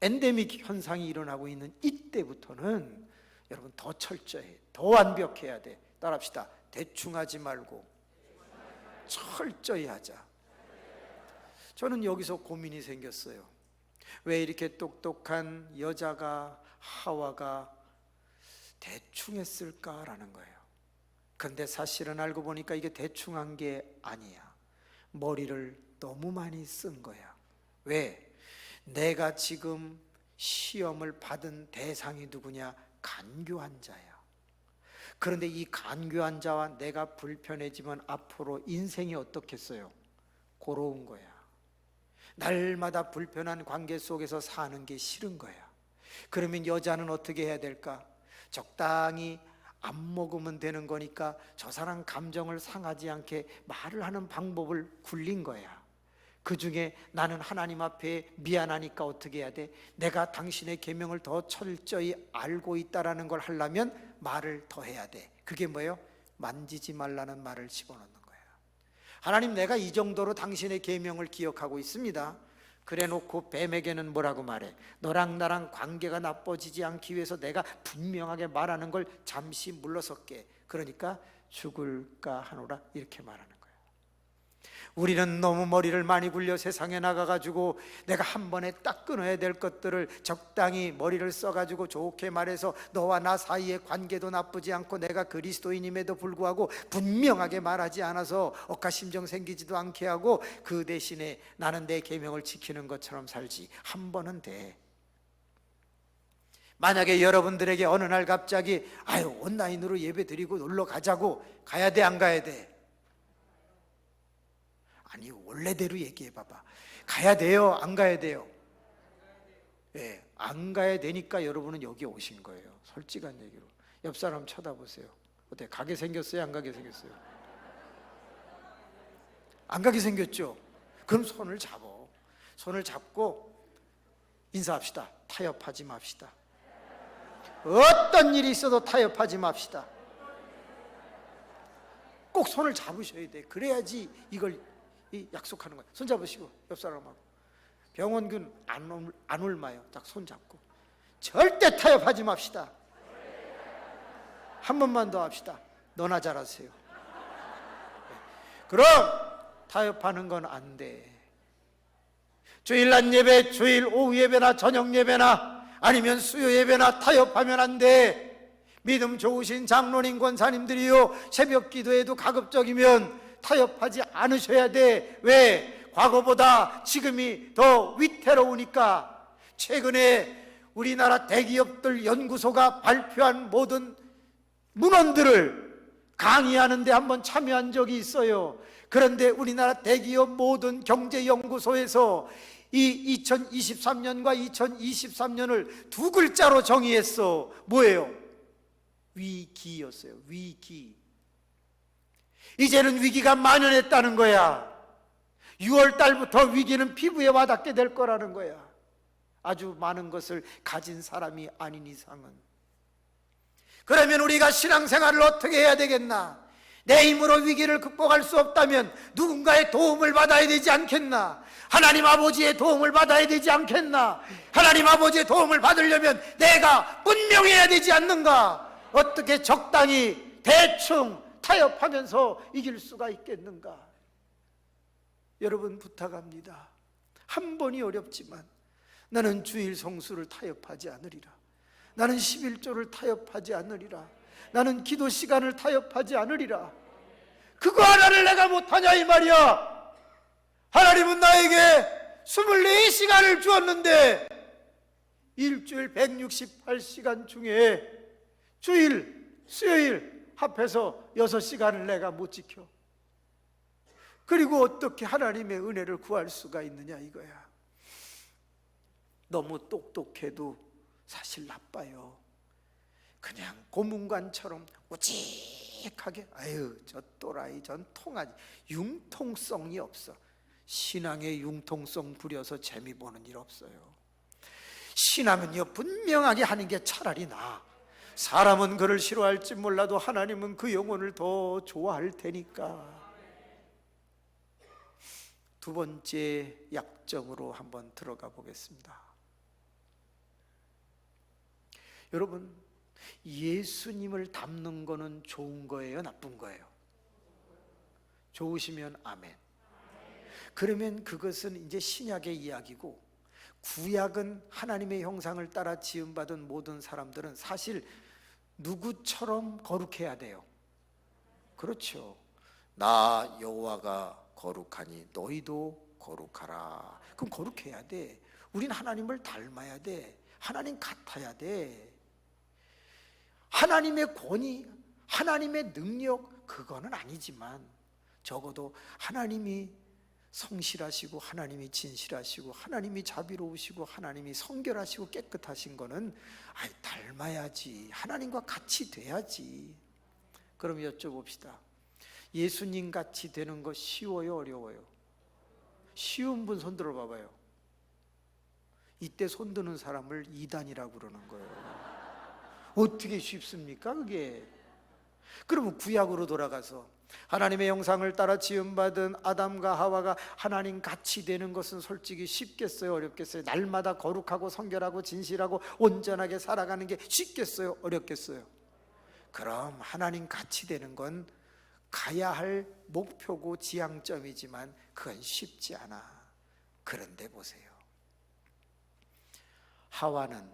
엔데믹 현상이 일어나고 있는 이때부터는 여러분 더 철저해, 더 완벽해야 돼. 따라합시다. 대충 하지 말고 철저히 하자. 저는 여기서 고민이 생겼어요. 왜 이렇게 똑똑한 여자가, 하와가 대충 했을까라는 거예요. 그런데 사실은 알고 보니까 이게 대충 한 게 아니야. 머리를 너무 많이 쓴 거야. 왜? 내가 지금 시험을 받은 대상이 누구냐? 간교한 자야. 그런데 이 간교한 자와 내가 불편해지면 앞으로 인생이 어떻겠어요? 고로운 거야. 날마다 불편한 관계 속에서 사는 게 싫은 거야. 그러면 여자는 어떻게 해야 될까? 적당히 안 먹으면 되는 거니까 저 사람 감정을 상하지 않게 말을 하는 방법을 굴린 거야. 그 중에 나는 하나님 앞에 미안하니까 어떻게 해야 돼? 내가 당신의 계명을 더 철저히 알고 있다라는 걸 하려면 말을 더 해야 돼. 그게 뭐예요? 만지지 말라는 말을 집어넣는 거야. 하나님, 내가 이 정도로 당신의 계명을 기억하고 있습니다. 그래 놓고 뱀에게는 뭐라고 말해? 너랑 나랑 관계가 나빠지지 않기 위해서 내가 분명하게 말하는 걸 잠시 물러설게. 그러니까 죽을까 하노라, 이렇게 말하는 거야. 우리는 너무 머리를 많이 굴려 세상에 나가가지고 내가 한 번에 딱 끊어야 될 것들을 적당히 머리를 써가지고 좋게 말해서 너와 나 사이의 관계도 나쁘지 않고 내가 그리스도인임에도 불구하고 분명하게 말하지 않아서 억하심정 생기지도 않게 하고 그 대신에 나는 내 계명을 지키는 것처럼 살지. 한 번은 돼. 만약에 여러분들에게 어느 날 갑자기 온라인으로 예배 드리고 놀러 가자고, 가야 돼, 안 가야 돼? 아니, 원래대로 얘기해 봐봐. 가야 돼요, 안 가야 돼요? 예, 안 가야 되니까 여러분은 여기 오신 거예요. 솔직한 얘기로. 옆 사람 쳐다보세요. 어때? 가게 생겼어요, 안 가게 생겼어요? 안 가게 생겼죠? 그럼 손을 잡어. 손을 잡고 인사합시다. 타협하지 맙시다. 어떤 일이 있어도 타협하지 맙시다. 꼭 손을 잡으셔야 돼. 그래야지 이걸 약속하는 거예요. 손 잡으시고 옆 사람하고. 병원균 안 옮아요. 딱 손 잡고 절대 타협하지 맙시다. 한 번만 더 합시다. 너나 잘하세요. 그럼 타협하는 건 안 돼. 주일 낮 예배, 주일 오후 예배나 저녁 예배나 아니면 수요 예배나 타협하면 안 돼. 믿음 좋으신 장로님 권사님들이요, 새벽 기도에도 가급적이면 타협하지 않으셔야 돼. 왜? 과거보다 지금이 더 위태로우니까. 최근에 우리나라 대기업들 연구소가 발표한 모든 문헌들을 강의하는 데 한번 참여한 적이 있어요. 그런데 우리나라 대기업 모든 경제연구소에서 이 2023년과 2023년을 두 글자로 정의했어. 뭐예요? 위기였어요. 위기. 이제는 위기가 만연했다는 거야. 6월 달부터 위기는 피부에 와닿게 될 거라는 거야. 아주 많은 것을 가진 사람이 아닌 이상은. 그러면 우리가 신앙생활을 어떻게 해야 되겠나? 내 힘으로 위기를 극복할 수 없다면 누군가의 도움을 받아야 되지 않겠나? 하나님 아버지의 도움을 받아야 되지 않겠나? 하나님 아버지의 도움을 받으려면 내가 분명해야 되지 않는가? 어떻게 적당히 대충 타협하면서 이길 수가 있겠는가? 여러분 부탁합니다. 한 번이 어렵지만 나는 주일 성수를 타협하지 않으리라. 나는 11조를 타협하지 않으리라. 나는 기도 시간을 타협하지 않으리라. 그거 하나를 내가 못하냐 이 말이야. 하나님은 나에게 24시간을 주었는데 일주일 168시간 중에 주일, 수요일 합해서 6시간을 내가 못 지켜. 그리고 어떻게 하나님의 은혜를 구할 수가 있느냐 이거야. 너무 똑똑해도 사실 나빠요. 그냥 고문관처럼 우직하게, 아유 저 또라이 전 통하지, 융통성이 없어. 신앙에 융통성 부려서 재미 보는 일 없어요. 신앙은요 분명하게 하는 게 차라리 나아. 사람은 그를 싫어할지 몰라도 하나님은 그 영혼을 더 좋아할 테니까. 두 번째 약점으로 한번 들어가 보겠습니다. 여러분, 예수님을 닮는 거는 좋은 거예요, 나쁜 거예요? 좋으시면 아멘. 그러면 그것은 이제 신약의 이야기고, 구약은 하나님의 형상을 따라 지음받은 모든 사람들은 사실 누구처럼 거룩해야 돼요? 그렇죠. 나 여호와가 거룩하니 너희도 거룩하라. 그럼 거룩해야 돼. 우린 하나님을 닮아야 돼. 하나님 같아야 돼. 하나님의 권위, 하나님의 능력, 그거는 아니지만 적어도 하나님이 성실하시고 하나님이 진실하시고 하나님이 자비로우시고 하나님이 성결하시고 깨끗하신 거는 닮아야지. 하나님과 같이 돼야지. 그럼 여쭤봅시다. 예수님 같이 되는 거 쉬워요, 어려워요? 쉬운 분 손 들어봐봐요. 이때 손 드는 사람을 이단이라고 그러는 거예요. 어떻게 쉽습니까 그게? 그러면 구약으로 돌아가서 하나님의 형상을 따라 지음받은 아담과 하와가 하나님 같이 되는 것은 솔직히 쉽겠어요, 어렵겠어요? 날마다 거룩하고 성결하고 진실하고 온전하게 살아가는 게 쉽겠어요, 어렵겠어요? 그럼 하나님 같이 되는 건 가야 할 목표고 지향점이지만 그건 쉽지 않아. 그런데 보세요. 하와는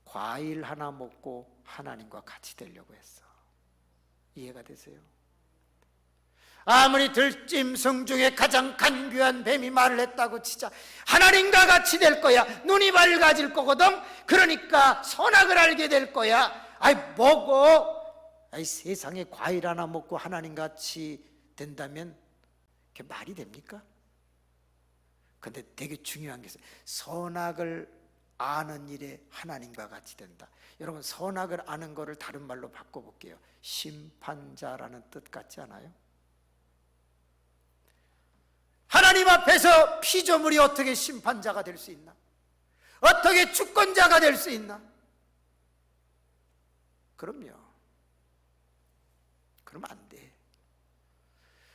과일 하나 먹고 하나님과 같이 되려고 했어. 이해가 되세요? 아무리 들짐승 중에 가장 간교한 뱀이 말을 했다고 치자 하나님과 같이 될 거야. 눈이 밝아질 거거든. 그러니까 선악을 알게 될 거야. 먹어. 세상에 과일 하나 먹고 하나님 같이 된다면 그게 말이 됩니까? 근데 되게 중요한 게 있어요. 선악을 아는 일에 하나님과 같이 된다. 여러분, 선악을 아는 거를 다른 말로 바꿔볼게요. 심판자라는 뜻 같지 않아요? 하나님 앞에서 피조물이 어떻게 심판자가 될 수 있나? 어떻게 주권자가 될 수 있나? 그럼요. 그러면 안 돼.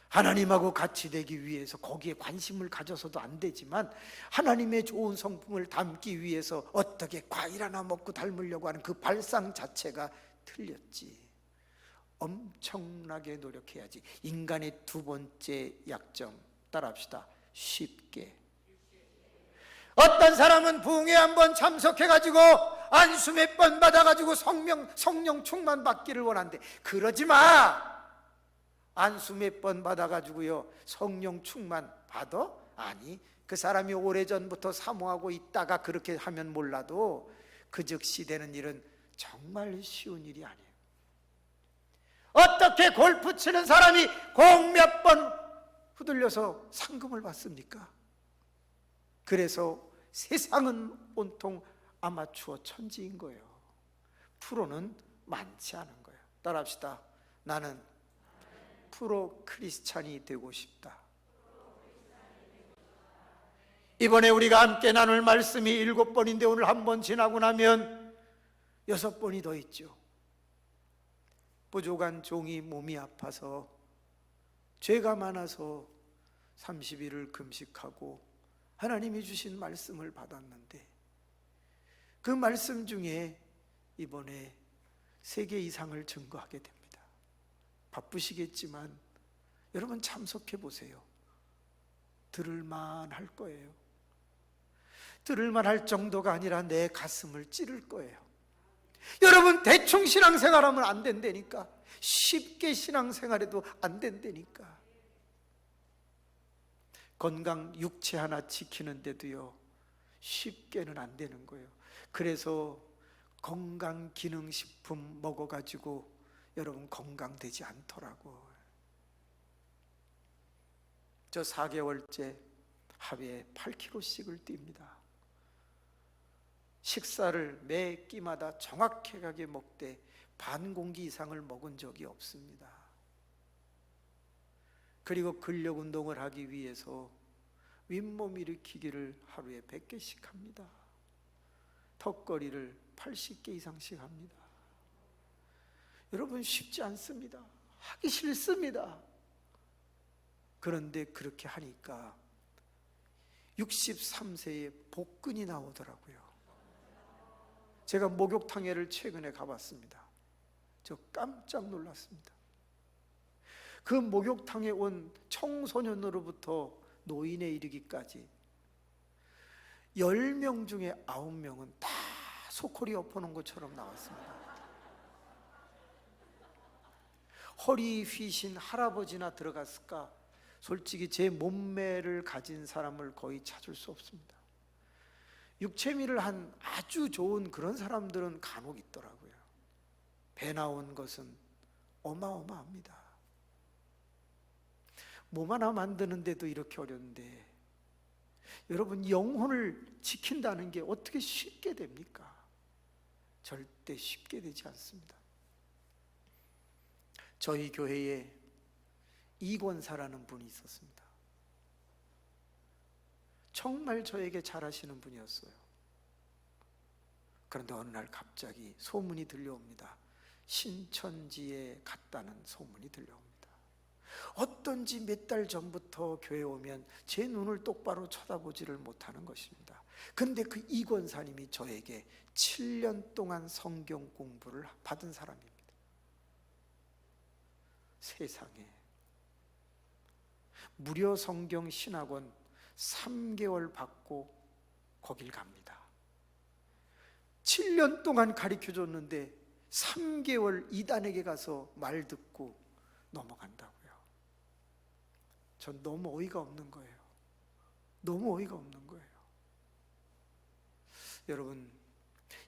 하나님하고 같이 되기 위해서 거기에 관심을 가져서도 안 되지만 하나님의 좋은 성품을 담기 위해서 어떻게 과일 하나 먹고 닮으려고 하는 그 발상 자체가 틀렸지. 엄청나게 노력해야지. 인간의 두 번째 약점 따라합시다. 쉽게. 어떤 사람은 부흥회 한번 참석해가지고 안수 몇 번 받아가지고 성령 충만 받기를 원한대. 그러지 마. 안수 몇 번 받아가지고요 성령 충만 받아? 아니, 그 사람이 오래전부터 사모하고 있다가 그렇게 하면 몰라도 그 즉시 되는 일은 정말 쉬운 일이 아니에요. 어떻게 골프 치는 사람이 공 몇 번 후들려서 상금을 받습니까? 그래서 세상은 온통 아마추어 천지인 거예요. 프로는 많지 않은 거예요. 따라합시다. 나는 프로 크리스찬이 되고 싶다. 이번에 우리가 함께 나눌 말씀이 7번인데 오늘 한 번 지나고 나면 6번이 더 있죠. 부족한 종이 몸이 아파서 죄가 많아서 30일을 금식하고 하나님이 주신 말씀을 받았는데 그 말씀 중에 이번에 3개 이상을 증거하게 됩니다. 바쁘시겠지만 여러분 참석해 보세요. 들을만 할 거예요. 들을만 할 정도가 아니라 내 가슴을 찌를 거예요. 여러분 대충 신앙생활하면 안 된다니까. 쉽게 신앙생활해도 안 된다니까. 건강 육체 하나 지키는데도요 쉽게는 안 되는 거예요. 그래서 건강기능식품 먹어가지고 여러분 건강되지 않더라고. 저 4개월째 하루에 8kg씩을 뜁니다. 식사를 매 끼마다 정확하게 먹되 반 공기 이상을 먹은 적이 없습니다. 그리고 근력 운동을 하기 위해서 윗몸 일으키기를 하루에 100개씩 합니다. 턱걸이를 80개 이상씩 합니다. 여러분 쉽지 않습니다. 하기 싫습니다. 그런데 그렇게 하니까 63세에 복근이 나오더라고요. 제가 목욕탕에를 최근에 가봤습니다. 저 깜짝 놀랐습니다. 그 목욕탕에 온 청소년으로부터 노인에 이르기까지 10명 중에 9명은 다 소콜이 엎어놓은 것처럼 나왔습니다. 허리 휘신 할아버지나 들어갔을까? 솔직히 제 몸매를 가진 사람을 거의 찾을 수 없습니다. 육체미를 한 아주 좋은 그런 사람들은 간혹 있더라고요. 배 나온 것은 어마어마합니다. 몸 하나 만드는데도 이렇게 어려운데 여러분 영혼을 지킨다는 게 어떻게 쉽게 됩니까? 절대 쉽게 되지 않습니다. 저희 교회에 이권사라는 분이 있었습니다. 정말 저에게 잘하시는 분이었어요. 그런데 어느 날 갑자기 소문이 들려옵니다. 신천지에 갔다는 소문이 들려옵니다. 어떤지 몇 달 전부터 교회 오면 제 눈을 똑바로 쳐다보지를 못하는 것입니다. 그런데 그 이권사님이 저에게 7년 동안 성경 공부를 받은 사람입니다. 세상에 무료 성경 신학원 3개월 받고 거길 갑니다. 7년 동안 가르쳐줬는데 3개월 이단에게 가서 말 듣고 넘어간다고요. 전 너무 어이가 없는 거예요. 너무 어이가 없는 거예요. 여러분,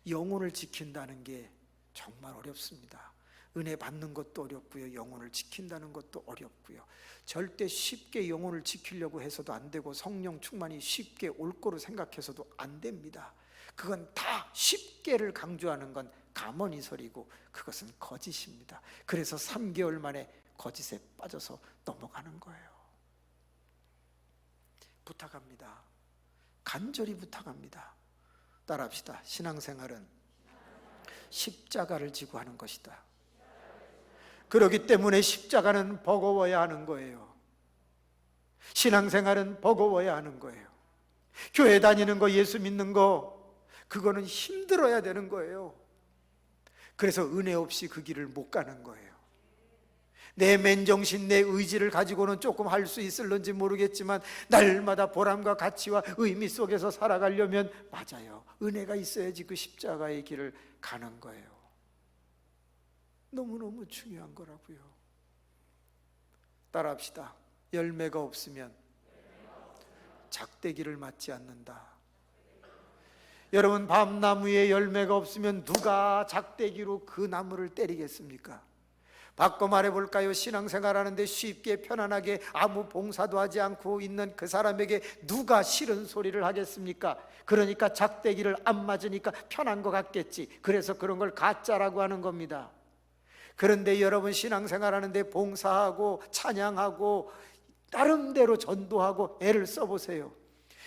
영혼을 지킨다는 게 정말 어렵습니다. 은혜 받는 것도 어렵고요, 영혼을 지킨다는 것도 어렵고요. 절대 쉽게 영혼을 지키려고 해서도 안 되고 성령 충만이 쉽게 올 거로 생각해서도 안 됩니다. 그건 다 쉽게를 강조하는 건 가머니설이고 그것은 거짓입니다. 그래서 3개월 만에 거짓에 빠져서 넘어가는 거예요. 부탁합니다. 간절히 부탁합니다. 따라합시다. 신앙생활은 십자가를 지고 하는 것이다. 그렇기 때문에 십자가는 버거워야 하는 거예요. 신앙생활은 버거워야 하는 거예요. 교회 다니는 거, 예수 믿는 거, 그거는 힘들어야 되는 거예요. 그래서 은혜 없이 그 길을 못 가는 거예요. 내 맨정신, 내 의지를 가지고는 조금 할 수 있을런지 모르겠지만 날마다 보람과 가치와 의미 속에서 살아가려면 맞아요, 은혜가 있어야지 그 십자가의 길을 가는 거예요. 너무너무 중요한 거라고요. 따라합시다. 열매가 없으면 작대기를 맞지 않는다. 여러분, 밤나무에 열매가 없으면 누가 작대기로 그 나무를 때리겠습니까? 바꿔 말해볼까요? 신앙생활 하는데 쉽게 편안하게 아무 봉사도 하지 않고 있는 그 사람에게 누가 싫은 소리를 하겠습니까? 그러니까 작대기를 안 맞으니까 편한 것 같겠지. 그래서 그런 걸 가짜라고 하는 겁니다. 그런데 여러분, 신앙생활 하는데 봉사하고 찬양하고 나름대로 전도하고 애를 써보세요.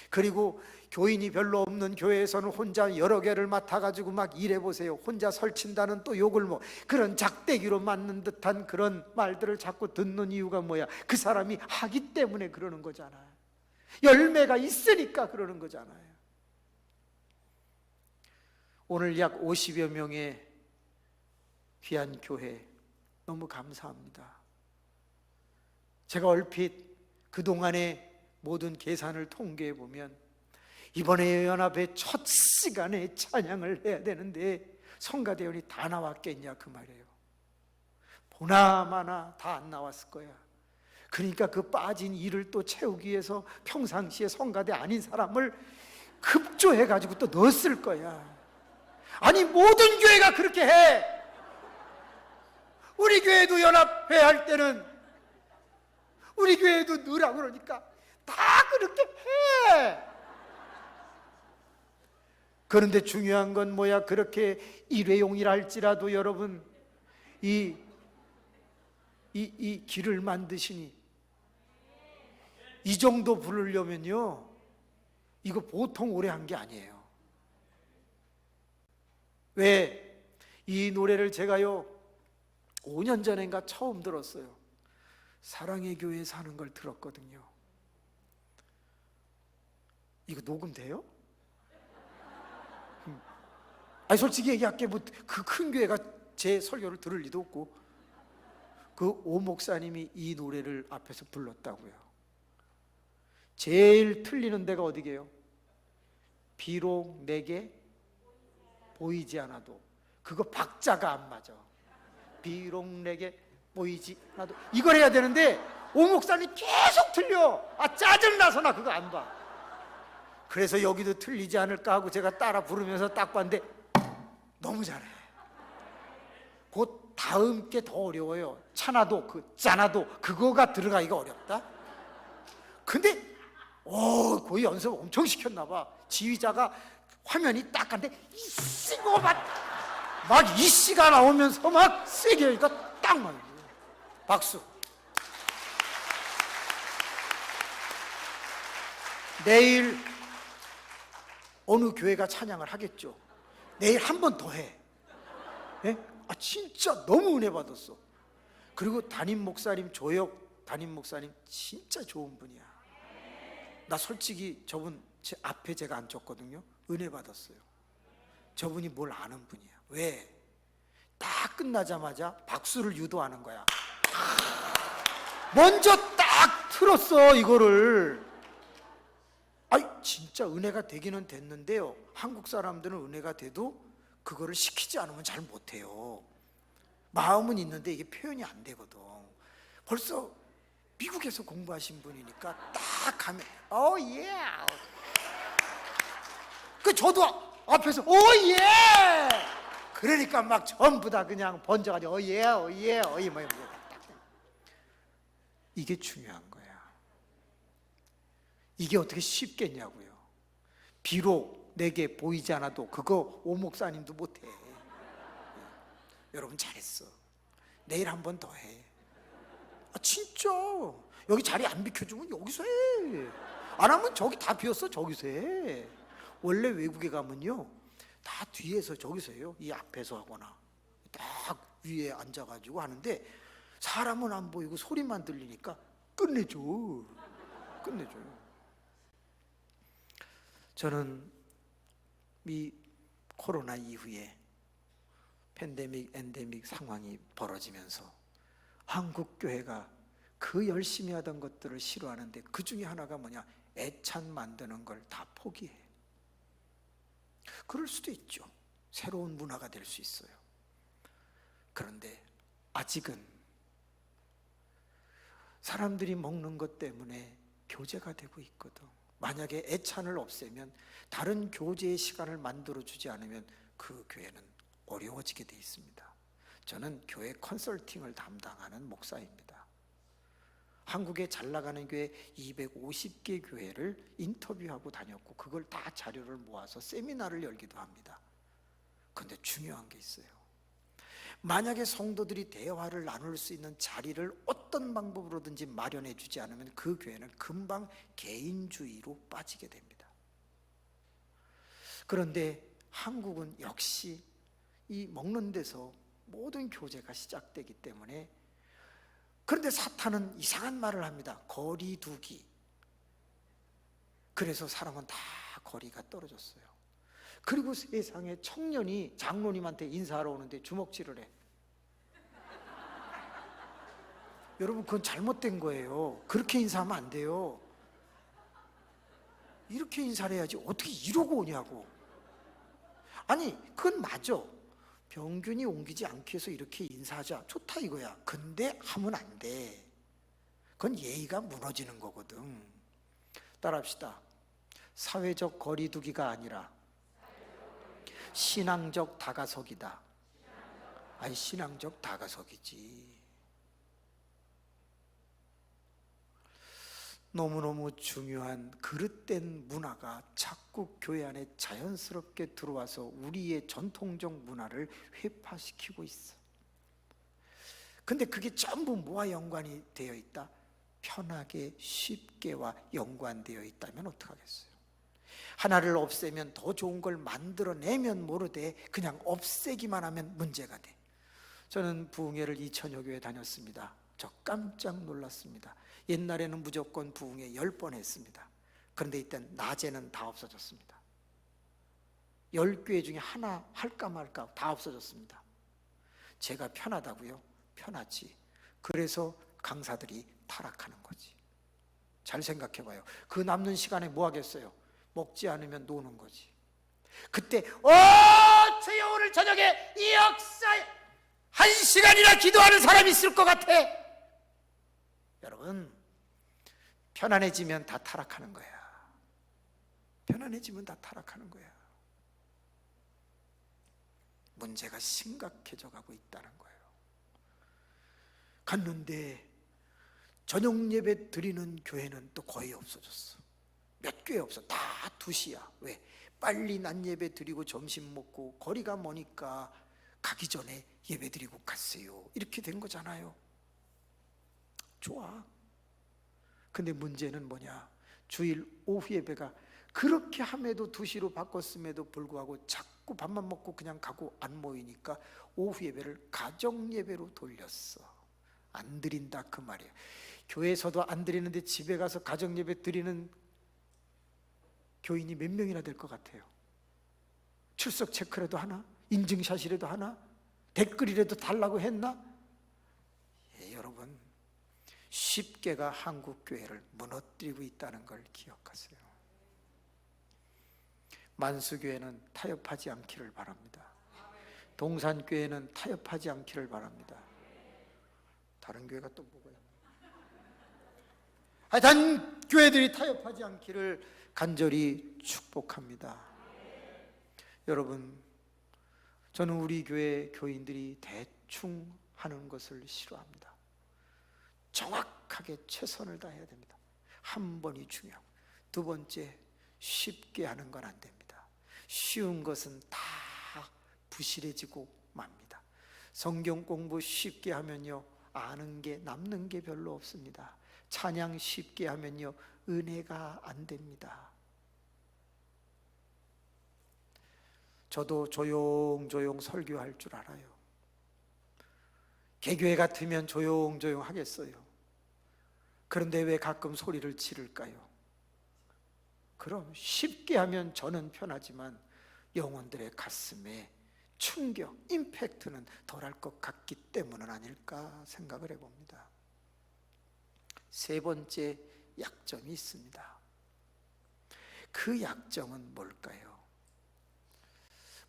그리고 교인이 별로 없는 교회에서는 혼자 여러 개를 맡아가지고 막 일해보세요. 혼자 설친다는 또 욕을 그런 작대기로 맞는 듯한 그런 말들을 자꾸 듣는 이유가 뭐야? 그 사람이 하기 때문에 그러는 거잖아요. 열매가 있으니까 그러는 거잖아요. 오늘 약 50여 명의 귀한 교회 너무 감사합니다. 제가 얼핏 그동안의 모든 계산을 통계해 보면 이번에 연합회 첫 시간에 찬양을 해야 되는데 성가대원이 다 나왔겠냐 그 말이에요. 보나마나 다 안 나왔을 거야. 그러니까 그 빠진 일을 또 채우기 위해서 평상시에 성가대 아닌 사람을 급조해 가지고 또 넣었을 거야. 아니, 모든 교회가 그렇게 해. 우리 교회도 연합회 할 때는 우리 교회도 넣으라고 그러니까 다 그렇게 해. 그런데 중요한 건 뭐야? 그렇게 일회용이랄지라도 여러분, 이 길을 만드시니 이 정도 부르려면요, 이거 보통 오래 한 게 아니에요. 왜? 이 노래를 제가요 5년 전인가 처음 들었어요. 사랑의 교회에서 하는 걸 들었거든요. 이거 녹음돼요? 아니, 솔직히 얘기할게, 뭐 그 큰 교회가 제 설교를 들을 리도 없고, 그 오 목사님이 이 노래를 앞에서 불렀다고요. 제일 틀리는 데가 어디게요? 비록 내게 보이지 않아도. 그거 박자가 안 맞아. 비록 내게 보이지 않아도, 이걸 해야 되는데 오 목사님 계속 틀려. 아, 짜증나서 나 그거 안 봐. 그래서 여기도 틀리지 않을까 하고 제가 따라 부르면서 딱 봤는데 너무 잘해. 그 다음 게 더 어려워요. 차나도, 그 짜나도, 그거가 들어가기가 어렵다. 근데 거의 연습 엄청 시켰나 봐. 지휘자가 화면이 딱 갔는데 이씨고 막 이씨가 나오면서 막 세게 하니까 딱 맞아요. 박수. 내일 어느 교회가 찬양을 하겠죠. 내일 한 번 더 해. 예? 아, 진짜 너무 은혜 받았어. 그리고 담임 목사님, 조혁 담임 목사님 진짜 좋은 분이야. 나 솔직히 저분 제 앞에 제가 앉았거든요. 은혜 받았어요. 저분이 뭘 아는 분이야. 왜? 딱 끝나자마자 박수를 유도하는 거야. 먼저 딱 틀었어 이거를. 아이, 진짜 은혜가 되기는 됐는데요, 한국 사람들은 은혜가 돼도 그거를 시키지 않으면 잘 못해요. 마음은 있는데 이게 표현이 안 되거든. 벌써 미국에서 공부하신 분이니까 딱 가면 예. 그 저도 앞에서 예. 그러니까 막 전부 다 그냥 번져가지고 예 뭐 이게 중요한 거야. 이게 어떻게 쉽겠냐고요. 비록 내게 보이지 않아도 그거 오 목사님도 못해. 여러분 잘했어. 내일 한 번 더 해. 아, 진짜 여기 자리 안 비켜주면 여기서 해. 안 하면 저기 다 비었어. 저기서 해. 원래 외국에 가면요 다 뒤에서 저기서 해요. 이 앞에서 하거나 딱 위에 앉아가지고 하는데 사람은 안 보이고 소리만 들리니까 끝내줘요. 저는 이 코로나 이후에 팬데믹, 엔데믹 상황이 벌어지면서 한국 교회가 그 열심히 하던 것들을 싫어하는데 그 중에 하나가 뭐냐? 애찬 만드는 걸 다 포기해. 그럴 수도 있죠. 새로운 문화가 될 수 있어요. 그런데 아직은 사람들이 먹는 것 때문에 교제가 되고 있거든. 만약에 애찬을 없애면, 다른 교제의 시간을 만들어주지 않으면 그 교회는 어려워지게 돼 있습니다. 저는 교회 컨설팅을 담당하는 목사입니다. 한국에 잘 나가는 교회 250개 교회를 인터뷰하고 다녔고, 그걸 다 자료를 모아서 세미나를 열기도 합니다. 그런데 중요한 게 있어요. 만약에 성도들이 대화를 나눌 수 있는 자리를 어떤 방법으로든지 마련해 주지 않으면 그 교회는 금방 개인주의로 빠지게 됩니다. 그런데 한국은 역시 이 먹는 데서 모든 교제가 시작되기 때문에, 그런데 사탄은 이상한 말을 합니다. 거리두기. 그래서 사람은 다 거리가 떨어졌어요. 그리고 세상에 청년이 장로님한테 인사하러 오는데 주먹질을 해. 여러분, 그건 잘못된 거예요. 그렇게 인사하면 안 돼요. 이렇게 인사를 해야지 어떻게 이러고 오냐고. 아니, 그건 맞아. 병균이 옮기지 않기 위해서 이렇게 인사하자, 좋다 이거야. 근데 하면 안 돼. 그건 예의가 무너지는 거거든. 따라합시다. 사회적 거리두기가 아니라 신앙적 다가서기다. 아니, 신앙적 다가서기지. 너무너무 중요한 그릇된 문화가 자꾸 교회 안에 자연스럽게 들어와서 우리의 전통적 문화를 회파시키고 있어. 근데 그게 전부 뭐와 연관이 되어 있다? 편하게 쉽게와 연관되어 있다면 어떡하겠어요? 하나를 없애면 더 좋은 걸 만들어내면 모르되 그냥 없애기만 하면 문제가 돼. 저는 부흥회를 2000여 교회 다녔습니다. 저 깜짝 놀랐습니다. 옛날에는 무조건 부흥회 10번 했습니다. 그런데 이땐 낮에는 다 없어졌습니다. 10교회 중에 하나 할까 말까 다 없어졌습니다. 제가 편하다고요? 편하지. 그래서 강사들이 타락하는 거지. 잘 생각해 봐요. 그 남는 시간에 뭐 하겠어요? 먹지 않으면 노는 거지. 그때 주여 오늘 저녁에 이 역사에 1시간이나 기도하는 사람이 있을 것 같아. 여러분, 편안해지면 다 타락하는 거야. 편안해지면 다 타락하는 거야. 문제가 심각해져 가고 있다는 거예요. 갔는데 저녁 예배 드리는 교회는 또 거의 없어졌어. 몇 교회 없어. 다 2시야. 왜? 빨리 낮 예배 드리고 점심 먹고 거리가 머니까 가기 전에 예배 드리고 갔어요. 이렇게 된 거잖아요. 좋아. 근데 문제는 뭐냐? 주일 오후 예배가 그렇게 함에도 2시로 바꿨음에도 불구하고 자꾸 밥만 먹고 그냥 가고 안 모이니까 오후 예배를 가정 예배로 돌렸어. 안 드린다 그 말이에요. 교회에서도 안 드리는데 집에 가서 가정 예배 드리는 교인이 몇 명이나 될 것 같아요? 출석 체크라도 하나? 인증샷이라도 하나? 댓글이라도 달라고 했나? 여러분, 쉽게가 한국 교회를 무너뜨리고 있다는 걸 기억하세요. 만수교회는 타협하지 않기를 바랍니다. 동산교회는 타협하지 않기를 바랍니다. 다른 교회가 또 뭐가 있나? 하여튼 교회들이 타협하지 않기를 간절히 축복합니다. 여러분, 저는 우리 교회 교인들이 대충 하는 것을 싫어합니다. 정확하게 최선을 다해야 됩니다. 한 번이 중요하고, 두 번째, 쉽게 하는 건 안 됩니다. 쉬운 것은 다 부실해지고 맙니다. 성경 공부 쉽게 하면요, 아는 게 남는 게 별로 없습니다. 찬양 쉽게 하면요, 은혜가 안 됩니다. 저도 조용조용 설교할 줄 알아요. 개교회 같으면 조용조용 하겠어요. 그런데 왜 가끔 소리를 지를까요? 그럼 쉽게 하면 저는 편하지만 영혼들의 가슴에 충격, 임팩트는 덜할 것 같기 때문은 아닐까 생각을 해봅니다. 세 번째 약점이 있습니다. 그 약점은 뭘까요?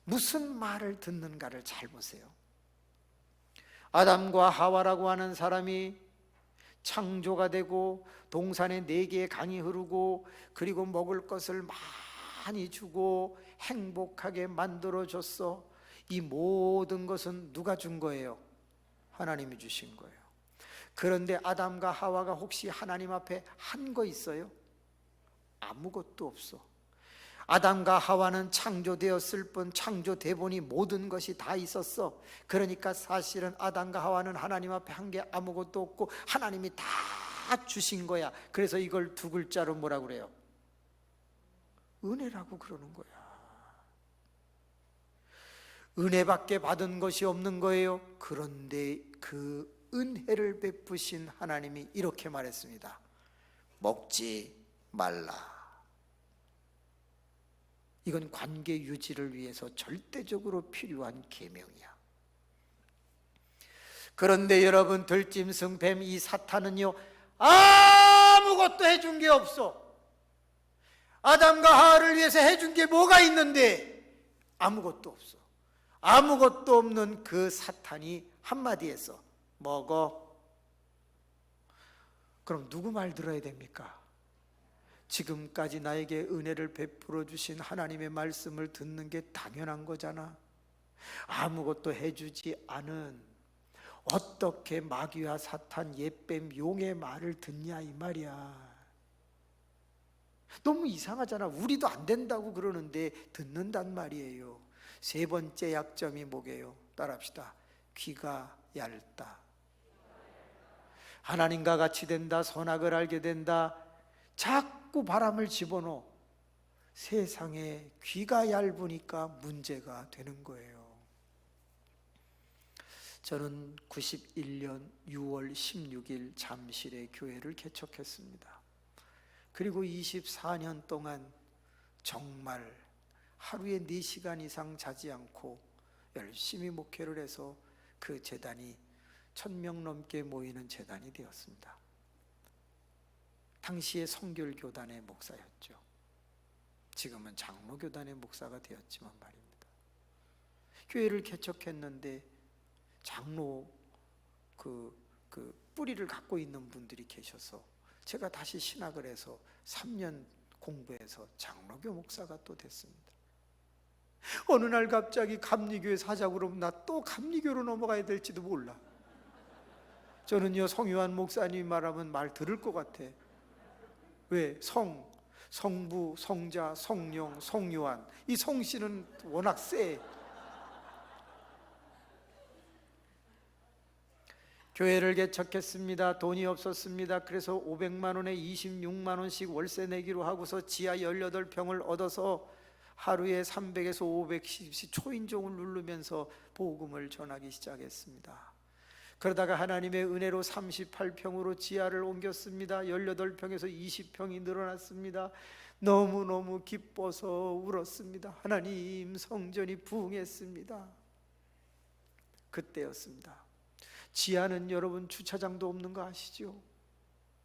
무슨 말을 듣는가를 잘 보세요. 아담과 하와라고 하는 사람이 창조가 되고 동산에 4개의 강이 흐르고 그리고 먹을 것을 많이 주고 행복하게 만들어줬어. 이 모든 것은 누가 준 거예요? 하나님이 주신 거예요. 그런데 아담과 하와가 혹시 하나님 앞에 한 거 있어요? 아무것도 없어. 아담과 하와는 창조되었을 뿐, 창조돼 보니 모든 것이 다 있었어. 그러니까 사실은 아담과 하와는 하나님 앞에 한 게 아무것도 없고 하나님이 다 주신 거야. 그래서 이걸 2글자로 뭐라고 그래요? 은혜라고 그러는 거야. 은혜밖에 받은 것이 없는 거예요. 그런데 그 은혜를 베푸신 하나님이 이렇게 말했습니다. 먹지 말라. 이건 관계 유지를 위해서 절대적으로 필요한 계명이야. 그런데 여러분, 들짐승 뱀 이 사탄은요, 아무것도 해준 게 없어. 아담과 하와를 위해서 해준 게 뭐가 있는데 아무것도 없어. 아무것도 없는 그 사탄이 한마디에서 먹어. 그럼 누구 말 들어야 됩니까? 지금까지 나에게 은혜를 베풀어 주신 하나님의 말씀을 듣는 게 당연한 거잖아. 아무것도 해주지 않은 어떻게 마귀와 사탄, 옛뱀, 용의 말을 듣냐 이 말이야. 너무 이상하잖아. 우리도 안 된다고 그러는데 듣는단 말이에요. 세 번째 약점이 뭐게요? 따라합시다. 귀가 얇다. 하나님과 같이 된다. 선악을 알게 된다. 자꾸 바람을 집어넣어. 세상에 귀가 얇으니까 문제가 되는 거예요. 저는 91년 6월 16일 잠실에 교회를 개척했습니다. 그리고 24년 동안 정말 하루에 4시간 이상 자지 않고 열심히 목회를 해서 그 재단이 1000명 넘게 모이는 재단이 되었습니다. 당시에 성결교단의 목사였죠. 지금은 장로교단의 목사가 되었지만 말입니다. 교회를 개척했는데 장로 그 뿌리를 갖고 있는 분들이 계셔서 제가 다시 신학을 해서 3년 공부해서 장로교 목사가 또 됐습니다. 어느 날 갑자기 감리교회 사자고 그러면 나 또 감리교로 넘어가야 될지도 몰라. 저는요, 성유한 목사님이 말하면 말 들을 것 같아. 왜? 성부, 성자, 성령, 성요한. 이 성씨는 워낙 세. 교회를 개척했습니다. 돈이 없었습니다. 그래서 500만 원에 26만 원씩 월세 내기로 하고서 지하 18평을 얻어서 하루에 300에서 500씩 초인종을 누르면서 복음을 전하기 시작했습니다. 그러다가 하나님의 은혜로 38평으로 지하를 옮겼습니다. 18평에서 20평이 늘어났습니다. 너무너무 기뻐서 울었습니다. 하나님, 성전이 부흥했습니다. 그때였습니다. 지하는 여러분 주차장도 없는 거 아시죠?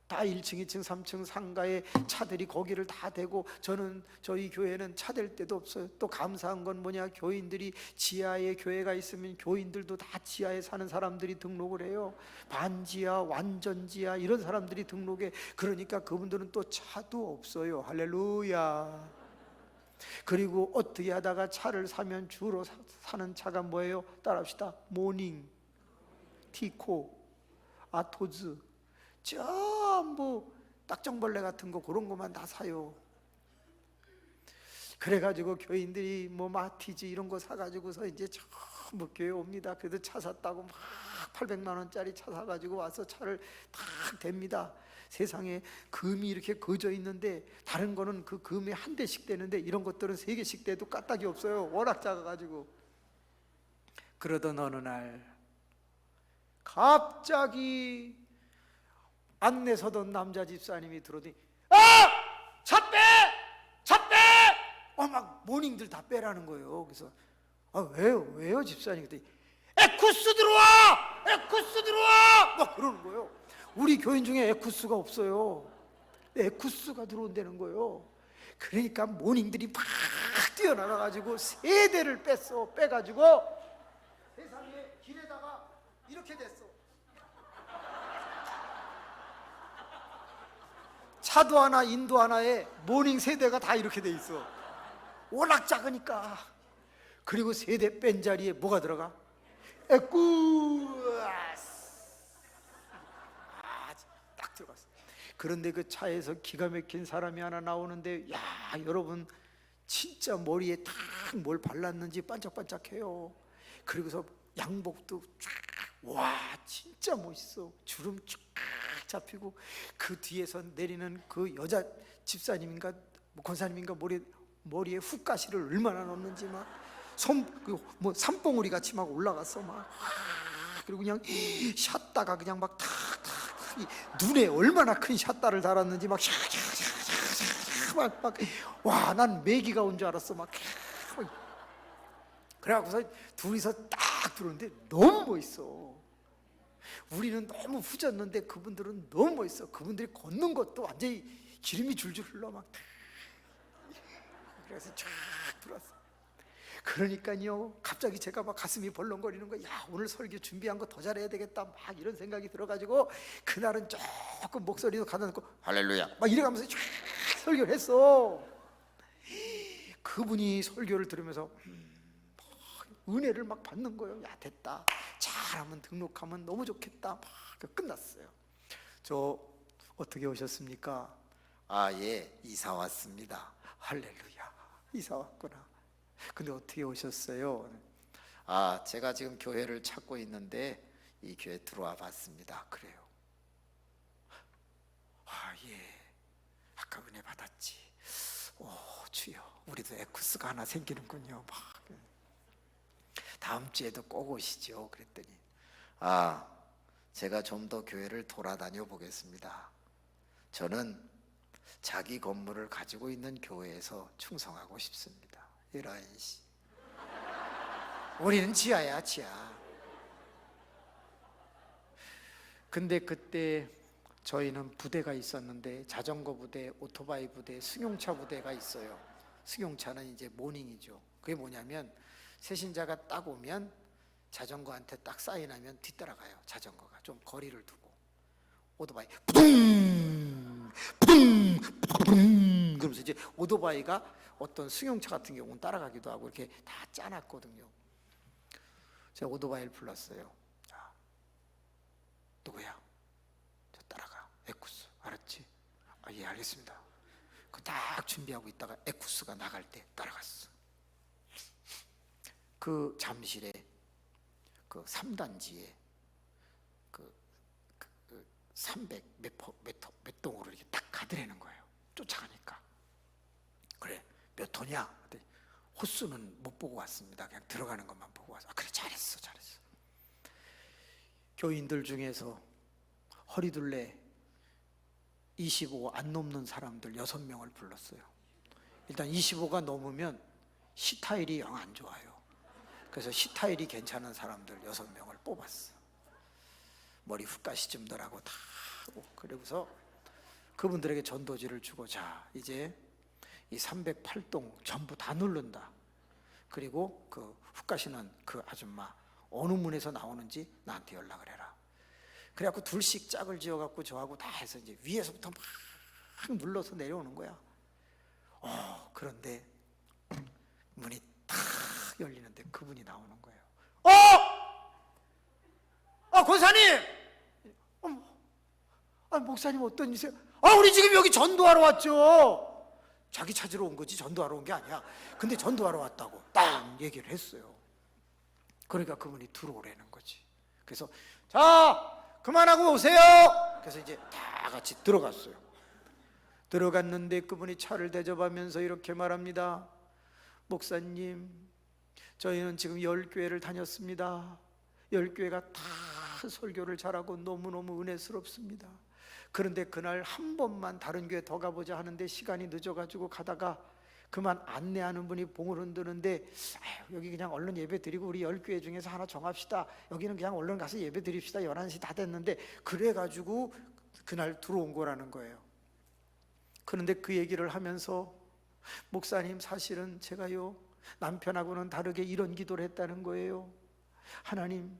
다 1층, 2층, 3층 상가에 차들이 거기를 다 대고, 저희 교회는 차 댈 데도 없어요. 또 감사한 건 뭐냐, 교인들이 지하에 교회가 있으면 교인들도 다 지하에 사는 사람들이 등록을 해요. 반지하, 완전지하 이런 사람들이 등록해. 그러니까 그분들은 또 차도 없어요. 할렐루야. 그리고 어떻게 하다가 차를 사면 주로 사는 차가 뭐예요? 따라합시다. 모닝, 티코, 아토즈, 전부 딱정벌레 같은 거 그런 것만 다 사요. 그래가지고 교인들이 뭐 마티즈 이런 거 사가지고서 이제 전부 교회 옵니다. 그래도 차 샀다고 막 800만 원짜리 차 사가지고 와서 차를 탁 댑니다. 세상에 금이 이렇게 거져 있는데 다른 거는 그 금이 한 대씩 되는데 이런 것들은 3개씩 돼도 까딱이 없어요. 워낙 작아가지고. 그러던 어느 날 갑자기 안내 서던 남자 집사님이 들어오더니 차 빼! 차 빼! 막 모닝들 다 빼라는 거예요. 그래서 아, 왜요 집사님? 그랬더니 에쿠스 들어와! 에쿠스 들어와! 막 그러는 거예요. 우리 교인 중에 에쿠스가 없어요. 에쿠스가 들어온다는 거예요. 그러니까 모닝들이 막 뛰어나가가지고 세 대를 빼가지고 세상에 길에다가 이렇게 됐어. 차도 하나 인도 하나에 모닝 세대가 다 이렇게 돼 있어. 워낙 작으니까. 그리고 세대 뺀 자리에 뭐가 들어가? 에쿠스. 딱 들어갔어. 그런데 그 차에서 기가 막힌 사람이 하나 나오는데, 야, 여러분 진짜 머리에 탁 뭘 발랐는지 반짝반짝해요. 그리고서 양복도 쫙, 와, 진짜 멋있어. 주름 쫙 잡히고, 그 뒤에서 내리는 그 여자 집사님인가 뭐 권사님인가 머리에 훅가시를 얼마나 넣는지 막 뭐 산봉우리 같이 막 올라갔어 막. 그리고 그냥 샷다가 그냥 막 탁탁 눈에 얼마나 큰 샷다를 달았는지 막 와, 난 메기가 온 줄 알았어 막. 그래갖고서 둘이서 딱 들어오는데 너무 멋있어. 우리는 너무 후졌는데 그분들은 너무 멋있어. 그분들이 걷는 것도 완전히 기름이 줄줄 흘러 막. 그래서 쫙 들어왔어. 그러니까요, 갑자기 제가 막 가슴이 벌렁거리는 거야. 야, 오늘 설교 준비한 거 더 잘해야 되겠다 막 이런 생각이 들어가지고, 그날은 조금 목소리도 가다놓고 할렐루야 막 이래가면서 쫙 설교를 했어. 그분이 설교를 들으면서 은혜를 막 받는 거예요. 야, 됐다, 잘하면 등록하면 너무 좋겠다. 막 끝났어요. 저 어떻게 오셨습니까? 아, 예, 이사 왔습니다. 할렐루야, 이사 왔구나. 근데 어떻게 오셨어요? 아, 제가 지금 교회를 찾고 있는데 이 교회 들어와 봤습니다. 그래요. 아, 예, 아까 은혜 받았지. 오, 주여, 우리도 에쿠스가 하나 생기는군요. 막. 다음 주에도 꼭 오시죠. 그랬더니, 아, 제가 좀 더 교회를 돌아다녀 보겠습니다. 저는 자기 건물을 가지고 있는 교회에서 충성하고 싶습니다. 이런 씨. 우리는 지하야, 지하. 근데 그때 저희는 부대가 있었는데, 자전거 부대, 오토바이 부대, 승용차 부대가 있어요. 승용차는 이제 모닝이죠. 그게 뭐냐면, 새신자가 딱 오면 자전거한테 딱 사인하면 뒤따라가요. 자전거가 좀 거리를 두고. 오토바이 푸둥 푸둥 푸둥 그러면서 이제 오토바이가 어떤 승용차 같은 경우는 따라가기도 하고 이렇게 다 짜놨거든요. 제가 오토바이를 불렀어요. 자, 누구야? 저 따라가. 에쿠스. 알았지? 아, 예, 알겠습니다. 그 딱 준비하고 있다가 에쿠스가 나갈 때 따라갔어. 그 잠실에 그 3단지에 그 300 몇 동으로 이렇게 딱 가더라는 거예요. 쫓아가니까. 그래, 몇 호냐? 호수는 못 보고 왔습니다. 그냥 들어가는 것만 보고 왔어. 아, 그래, 잘했어. 교인들 중에서 허리둘레 25 안 넘는 사람들 6명을 불렀어요. 일단 25가 넘으면 시타일이 영 안 좋아요. 그래서 시타일이 괜찮은 사람들 6명을 뽑았어. 머리 훅가시 좀 덜하고 다 하고. 그러고서 그분들에게 전도지를 주고, 자, 이제 이 308동 전부 다 누른다. 그리고 그 훅가시는 그 아줌마 어느 문에서 나오는지 나한테 연락을 해라. 그래갖고 둘씩 짝을 지어갖고 저하고 다 해서 이제 위에서부터 막 눌러서 내려오는 거야. 그런데 문이 탁 열리는데 그분이 나오는 거예요. 권사님! 목사님 어떤 일이세요? 우리 지금 여기 전도하러 왔죠. 자기 찾으러 온 거지 전도하러 온 게 아니야. 근데 전도하러 왔다고 딱 얘기를 했어요. 그러니까 그분이 들어오라는 거지. 그래서 자, 그만하고 오세요. 그래서 이제 다 같이 들어갔어요. 들어갔는데 그분이 차를 대접하면서 이렇게 말합니다. 목사님, 저희는 지금 10교회를 다녔습니다. 10교회가 다 설교를 잘하고 너무너무 은혜스럽습니다. 그런데 그날 한 번만 다른 교회 더 가보자 하는데 시간이 늦어가지고 가다가 그만 안내하는 분이 봉을 흔드는데, 아유, 여기 그냥 얼른 예배 드리고 우리 10교회 중에서 하나 정합시다. 여기는 그냥 얼른 가서 예배 드립시다. 11시 다 됐는데, 그래가지고 그날 들어온 거라는 거예요. 그런데 그 얘기를 하면서, 목사님, 사실은 제가요, 남편하고는 다르게 이런 기도를 했다는 거예요. 하나님,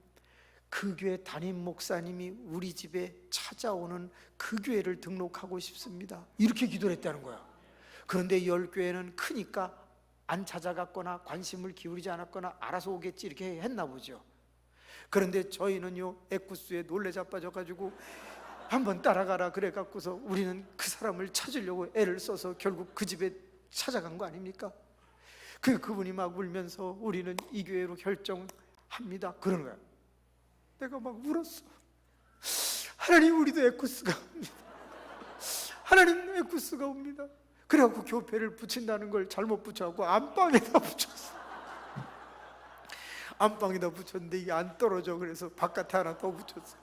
그 교회 담임 목사님이 우리 집에 찾아오는 그 교회를 등록하고 싶습니다. 이렇게 기도를 했다는 거야. 그런데 10교회는 크니까 안 찾아갔거나 관심을 기울이지 않았거나 알아서 오겠지 이렇게 했나 보죠. 그런데 저희는요, 에쿠스에 놀래 자빠져가지고 한번 따라가라 그래갖고서 우리는 그 사람을 찾으려고 애를 써서 결국 그 집에 찾아간 거 아닙니까? 그분이 막 울면서 우리는 이 교회로 결정합니다 그러는 거야. 내가 막 울었어. 하나님, 우리도 에쿠스가 옵니다. 하나님, 에쿠스가 옵니다. 그래갖고 교패를 붙인다는 걸 잘못 붙여갖고 안방에다 붙였어. 안방에다 붙였는데 이게 안 떨어져. 그래서 바깥에 하나 더 붙였어.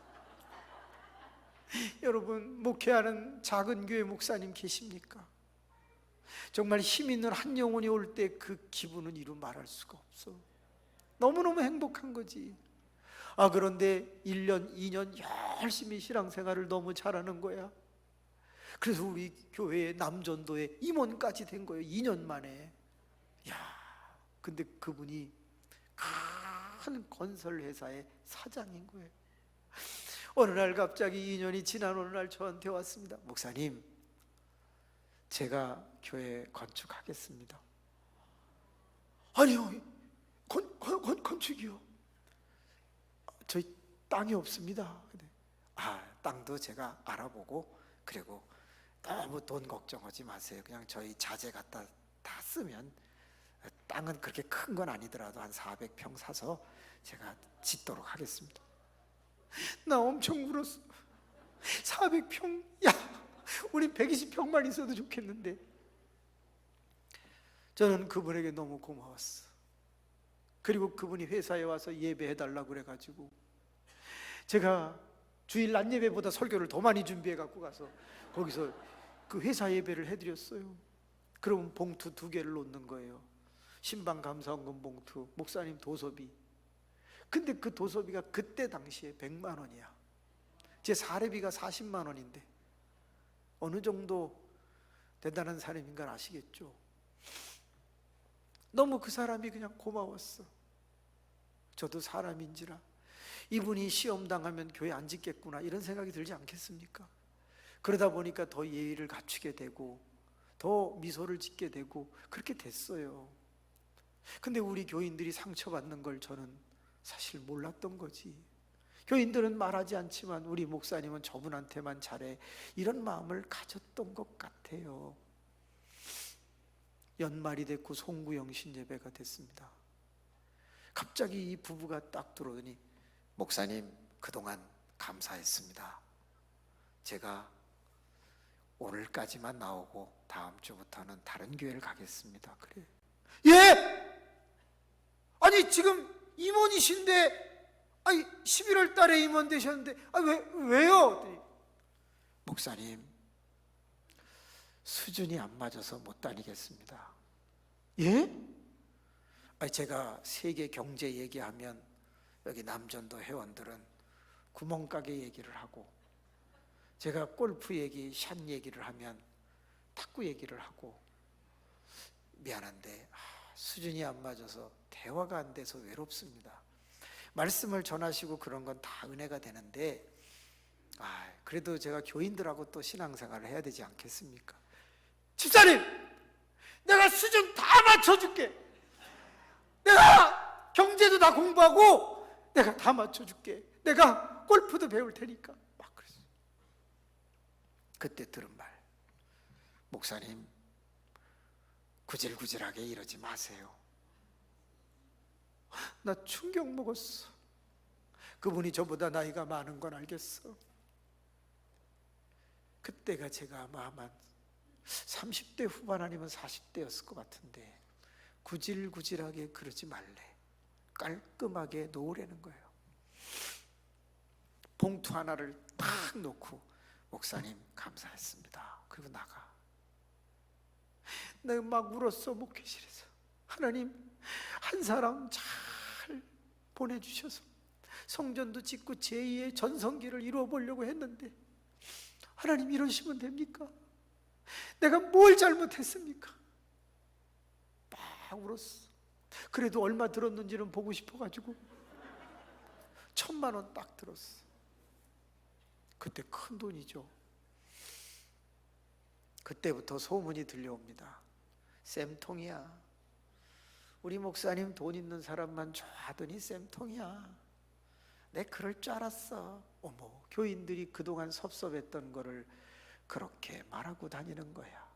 여러분, 목회하는 작은 교회 목사님 계십니까? 정말 힘 있는 한 영혼이 올 때 그 기분은 이루 말할 수가 없어. 너무너무 행복한 거지. 그런데 1년, 2년 열심히 신앙생활을 너무 잘하는 거야. 그래서 우리 교회의 남전도에 임원까지 된 거예요. 2년 만에. 근데 그분이 큰 건설회사의 사장인 거예요. 어느 날 갑자기 2년이 지난 어느 날 저한테 왔습니다. 목사님, 제가 교회 건축하겠습니다. 아니요, 건축이요? 저희 땅이 없습니다. 땅도 제가 알아보고, 그리고 너무 돈 걱정하지 마세요. 그냥 저희 자재 갖다 다 쓰면, 땅은 그렇게 큰 건 아니더라도 한 400평 사서 제가 짓도록 하겠습니다. 나 엄청 울었어. 400평? 야, 우리 120평만 있어도 좋겠는데. 저는 그분에게 너무 고마웠어. 그리고 그분이 회사에 와서 예배해달라고 그래가지고 제가 주일 낮 예배보다 설교를 더 많이 준비해 갖고 가서 거기서 그 회사 예배를 해드렸어요. 그러면 봉투 2개를 놓는 거예요. 신방 감사원금 봉투, 목사님 도서비. 근데 그 도서비가 그때 당시에 100만 원이야. 제 사례비가 40만 원인데 어느 정도 대단한 사람인가 아시겠죠? 너무 그 사람이 그냥 고마웠어. 저도 사람인지라 이분이 시험 당하면 교회 안 짓겠구나 이런 생각이 들지 않겠습니까? 그러다 보니까 더 예의를 갖추게 되고 더 미소를 짓게 되고 그렇게 됐어요. 근데 우리 교인들이 상처받는 걸 저는 사실 몰랐던 거지. 교인들은 말하지 않지만 우리 목사님은 저분한테만 잘해 이런 마음을 가졌던 것 같아요. 연말이 됐고 송구영 신예배가 됐습니다. 갑자기 이 부부가 딱 들어오더니 목사님, 그동안 감사했습니다. 제가 오늘까지만 나오고 다음 주부터는 다른 교회를 가겠습니다. 그래. 예? 아니 지금 임원이신데 11월 달에 임원 되셨는데 왜요? 목사님, 수준이 안 맞아서 못 다니겠습니다. 예? 제가 세계 경제 얘기하면 여기 남전도 회원들은 구멍가게 얘기를 하고, 제가 골프 얘기, 샷 얘기를 하면 탁구 얘기를 하고, 미안한데 수준이 안 맞아서 대화가 안 돼서 외롭습니다. 말씀을 전하시고 그런 건 다 은혜가 되는데 그래도 제가 교인들하고 또 신앙생활을 해야 되지 않겠습니까? 집사님, 내가 수준 다 맞춰줄게. 내가 경제도 다 공부하고 내가 다 맞춰줄게. 내가 골프도 배울 테니까 막 그랬어요. 그때 들은 말, 목사님 구질구질하게 이러지 마세요. 나 충격 먹었어. 그분이 저보다 나이가 많은 건 알겠어. 그때가 제가 아마 한 30대 후반 아니면 40대였을 것 같은데, 구질구질하게 그러지 말래, 깔끔하게 놓으라는 거예요. 봉투 하나를 딱 놓고 목사님 감사했습니다. 그리고 나가. 내가 막 울었어. 목회실에서. 하나님, 한 사람 잘 보내주셔서 성전도 짓고 제2의 전성기를 이루어 보려고 했는데 하나님 이러시면 됩니까? 내가 뭘 잘못했습니까? 막 울었어. 그래도 얼마 들었는지는 보고 싶어가지고 1,000만 원 딱 들었어. 그때 큰 돈이죠. 그때부터 소문이 들려옵니다. 쌤통이야. 우리 목사님 돈 있는 사람만 좋아하더니 쌤통이야. 내 그럴 줄 알았어. 어머, 교인들이 그동안 섭섭했던 거를 그렇게 말하고 다니는 거야.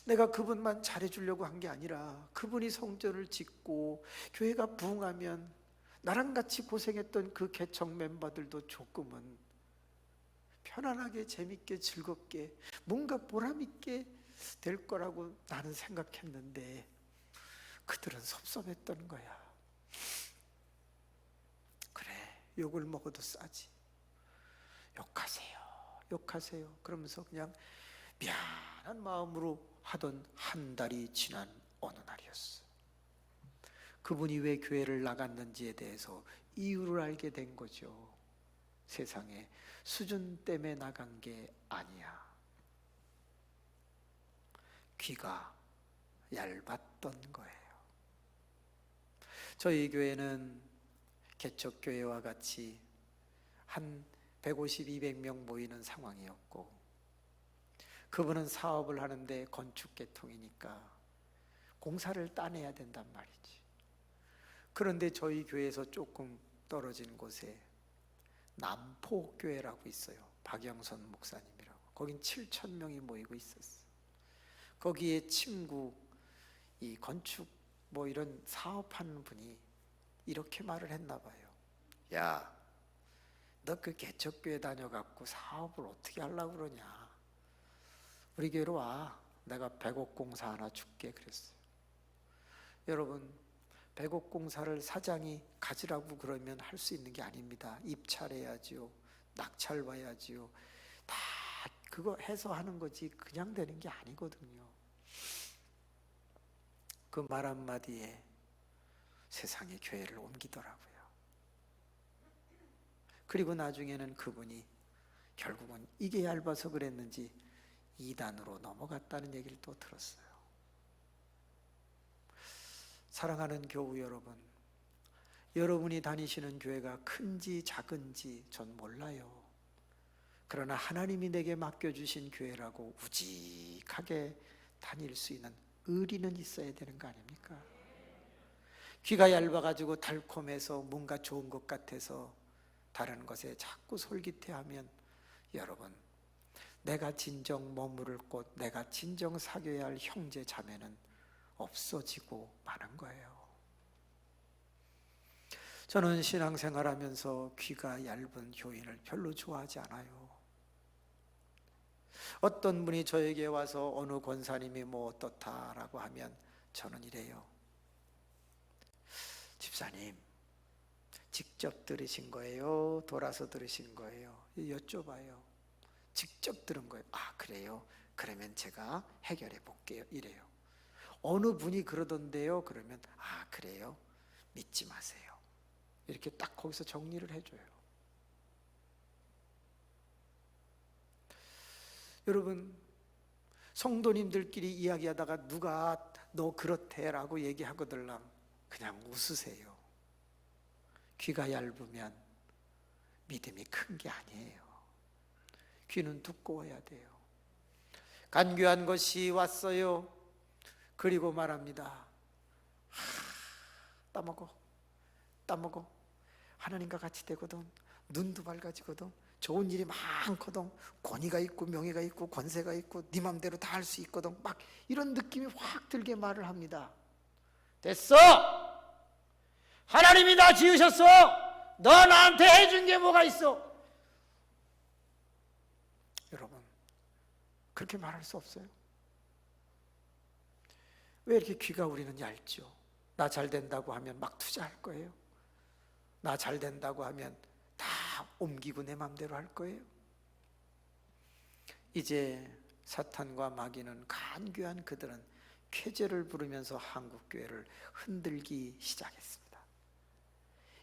내가 그분만 잘해주려고 한 게 아니라 그분이 성전을 짓고 교회가 부흥하면 나랑 같이 고생했던 그 개척 멤버들도 조금은 편안하게 재밌게 즐겁게 뭔가 보람있게 될 거라고 나는 생각했는데 그들은 섭섭했던 거야. 그래, 욕을 먹어도 싸지. 욕하세요, 욕하세요. 그러면서 그냥 미안한 마음으로 하던 한 달이 지난 어느 날이었어. 그분이 왜 교회를 나갔는지에 대해서 이유를 알게 된 거죠. 세상에 수준 때문에 나간 게 아니야. 귀가 얇았던 거예요. 저희 교회는 개척교회와 같이 한 150, 200명 모이는 상황이었고, 그분은 사업을 하는데 건축계통이니까 공사를 따내야 된단 말이지. 그런데 저희 교회에서 조금 떨어진 곳에 남포교회라고 있어요. 박영선 목사님이라고. 거긴 7,000명이 모이고 있었어. 거기에 친구, 이 건축 뭐 이런 사업하는 분이 이렇게 말을 했나 봐요. 야, 너 그 개척교회 다녀갖고 사업을 어떻게 하려고 그러냐. 우리 교회로 와. 내가 100억 공사 하나 줄게 그랬어요. 여러분, 100억 공사를 사장이 가지라고 그러면 할 수 있는 게 아닙니다. 입찰해야지요. 낙찰 봐야지요. 다 그거 해서 하는 거지 그냥 되는 게 아니거든요. 그 말 한마디에 세상에 교회를 옮기더라고요. 그리고 나중에는 그분이 결국은 이게 얇아서 그랬는지 이단으로 넘어갔다는 얘기를 또 들었어요. 사랑하는 교우 여러분, 여러분이 다니시는 교회가 큰지 작은지 전 몰라요. 그러나 하나님이 내게 맡겨주신 교회라고 우직하게 다닐 수 있는 의리는 있어야 되는 거 아닙니까? 귀가 얇아가지고 달콤해서 뭔가 좋은 것 같아서 다른 것에 자꾸 솔깃해하면 여러분, 내가 진정 머무를 곳, 내가 진정 사귀어야 할 형제 자매는 없어지고 마는 거예요. 저는 신앙생활하면서 귀가 얇은 교인을 별로 좋아하지 않아요. 어떤 분이 저에게 와서 어느 권사님이 뭐 어떻다라고 하면 저는 이래요. 집사님, 직접 들으신 거예요? 돌아서 들으신 거예요? 여쭤봐요. 직접 들은 거예요. 아, 그래요? 그러면 제가 해결해 볼게요. 이래요. 어느 분이 그러던데요? 그러면 아, 그래요? 믿지 마세요. 이렇게 딱 거기서 정리를 해줘요. 여러분, 성도님들끼리 이야기하다가 누가 너 그렇대라고 얘기하거들랑 그냥 웃으세요. 귀가 얇으면 믿음이 큰 게 아니에요. 귀는 두꺼워야 돼요. 간교한 것이 왔어요. 그리고 말합니다. 따먹어. 하나님과 같이 되거든. 눈도 밝아지거든. 좋은 일이 많거든. 권위가 있고 명예가 있고 권세가 있고 네 맘대로 다 할 수 있거든. 막 이런 느낌이 확 들게 말을 합니다. 됐어! 하나님이 나 지으셨어! 너 나한테 해준 게 뭐가 있어? 여러분, 그렇게 말할 수 없어요. 왜 이렇게 귀가 우리는 얇죠? 나 잘 된다고 하면 막 투자할 거예요. 나 잘 된다고 하면 다 옮기고 내 맘대로 할 거예요. 이제 사탄과 마귀는 간교한 그들은 쾌재를 부르면서 한국교회를 흔들기 시작했습니다.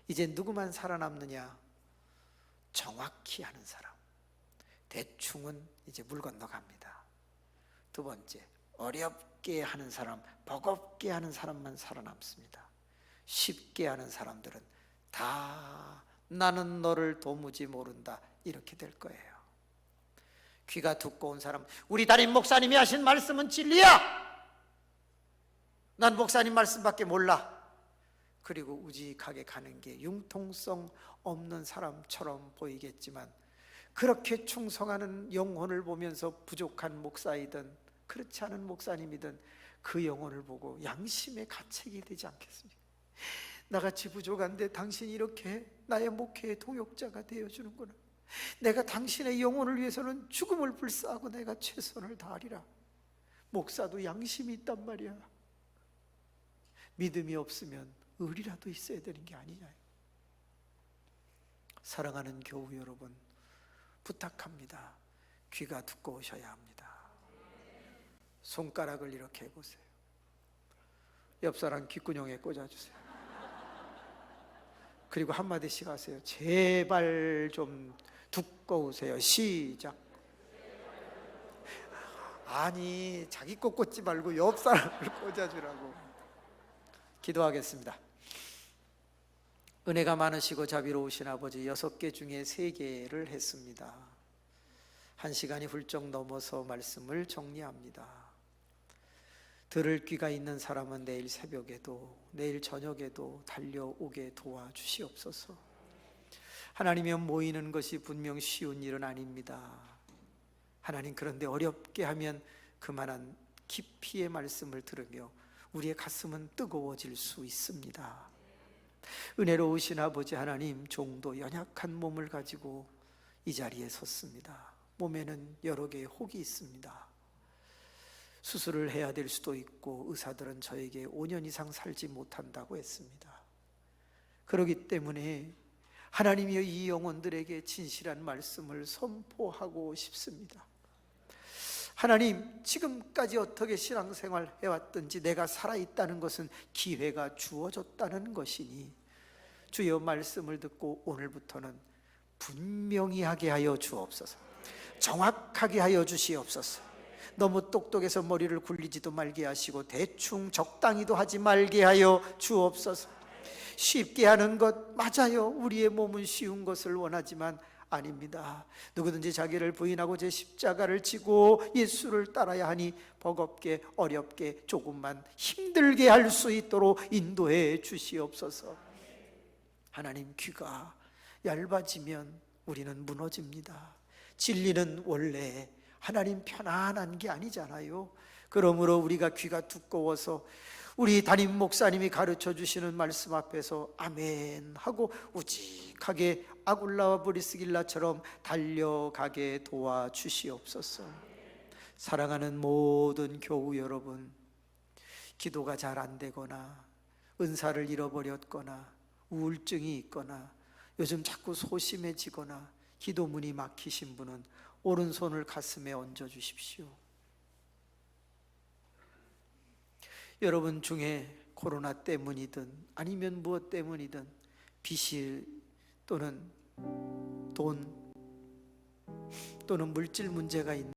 이제 누구만 살아남느냐? 정확히 하는 사람, 대충은 이제 물 건너갑니다. 두 번째, 어렵게 하는 사람, 버겁게 하는 사람만 살아남습니다. 쉽게 하는 사람들은 다 나는 너를 도무지 모른다 이렇게 될 거예요. 귀가 두꺼운 사람, 우리 담임 목사님이 하신 말씀은 진리야! 난 목사님 말씀밖에 몰라. 그리고 우직하게 가는 게 융통성 없는 사람처럼 보이겠지만, 그렇게 충성하는 영혼을 보면서 부족한 목사이든 그렇지 않은 목사님이든 그 영혼을 보고 양심의 가책이 되지 않겠습니까? 나같이 부족한데 당신이 이렇게 나의 목회의 동역자가 되어주는구나. 내가 당신의 영혼을 위해서는 죽음을 불사하고 내가 최선을 다하리라. 목사도 양심이 있단 말이야. 믿음이 없으면 의리라도 있어야 되는 게 아니냐. 사랑하는 교우 여러분, 부탁합니다. 귀가 두꺼우셔야 합니다. 손가락을 이렇게 해보세요. 옆 사람 귓구녕에 꽂아주세요. 그리고 한마디씩 하세요. 제발 좀 두꺼우세요. 시작. 아니, 자기 거 꽂지 말고 옆 사람을 꽂아주라고. 기도하겠습니다. 은혜가 많으시고 자비로우신 아버지, 6개 중에 3개를 했습니다. 1시간이 훌쩍 넘어서 말씀을 정리합니다. 들을 귀가 있는 사람은 내일 새벽에도 내일 저녁에도 달려오게 도와주시옵소서. 하나님이여, 모이는 것이 분명 쉬운 일은 아닙니다. 하나님, 그런데 어렵게 하면 그만한 깊이의 말씀을 들으며 우리의 가슴은 뜨거워질 수 있습니다. 은혜로우신 아버지 하나님, 종도 연약한 몸을 가지고 이 자리에 섰습니다. 몸에는 여러 개의 혹이 있습니다. 수술을 해야 될 수도 있고 의사들은 저에게 5년 이상 살지 못한다고 했습니다. 그렇기 때문에 하나님이여, 이 영혼들에게 진실한 말씀을 선포하고 싶습니다. 하나님, 지금까지 어떻게 신앙생활 해왔든지 내가 살아있다는 것은 기회가 주어졌다는 것이니 주여, 말씀을 듣고 오늘부터는 분명히 하게 하여 주옵소서. 정확하게 하여 주시옵소서. 너무 똑똑해서 머리를 굴리지도 말게 하시고 대충 적당히도 하지 말게 하여 주옵소서. 쉽게 하는 것 맞아요. 우리의 몸은 쉬운 것을 원하지만 아닙니다. 누구든지 자기를 부인하고 제 십자가를 지고 예수를 따라야 하니 버겁게 어렵게 조금만 힘들게 할 수 있도록 인도해 주시옵소서. 하나님, 귀가 얇아지면 우리는 무너집니다. 진리는 원래 하나님 편안한 게 아니잖아요. 그러므로 우리가 귀가 두꺼워서 우리 담임 목사님이 가르쳐 주시는 말씀 앞에서 아멘 하고 우직하게 아굴라와 브리스길라처럼 달려가게 도와주시옵소서. 사랑하는 모든 교우 여러분, 기도가 잘 안 되거나 은사를 잃어버렸거나 우울증이 있거나 요즘 자꾸 소심해지거나 기도문이 막히신 분은 오른손을 가슴에 얹어 주십시오. 여러분 중에 코로나 때문이든 아니면 무엇 때문이든 빚이 또는 돈 또는 물질 문제가 있는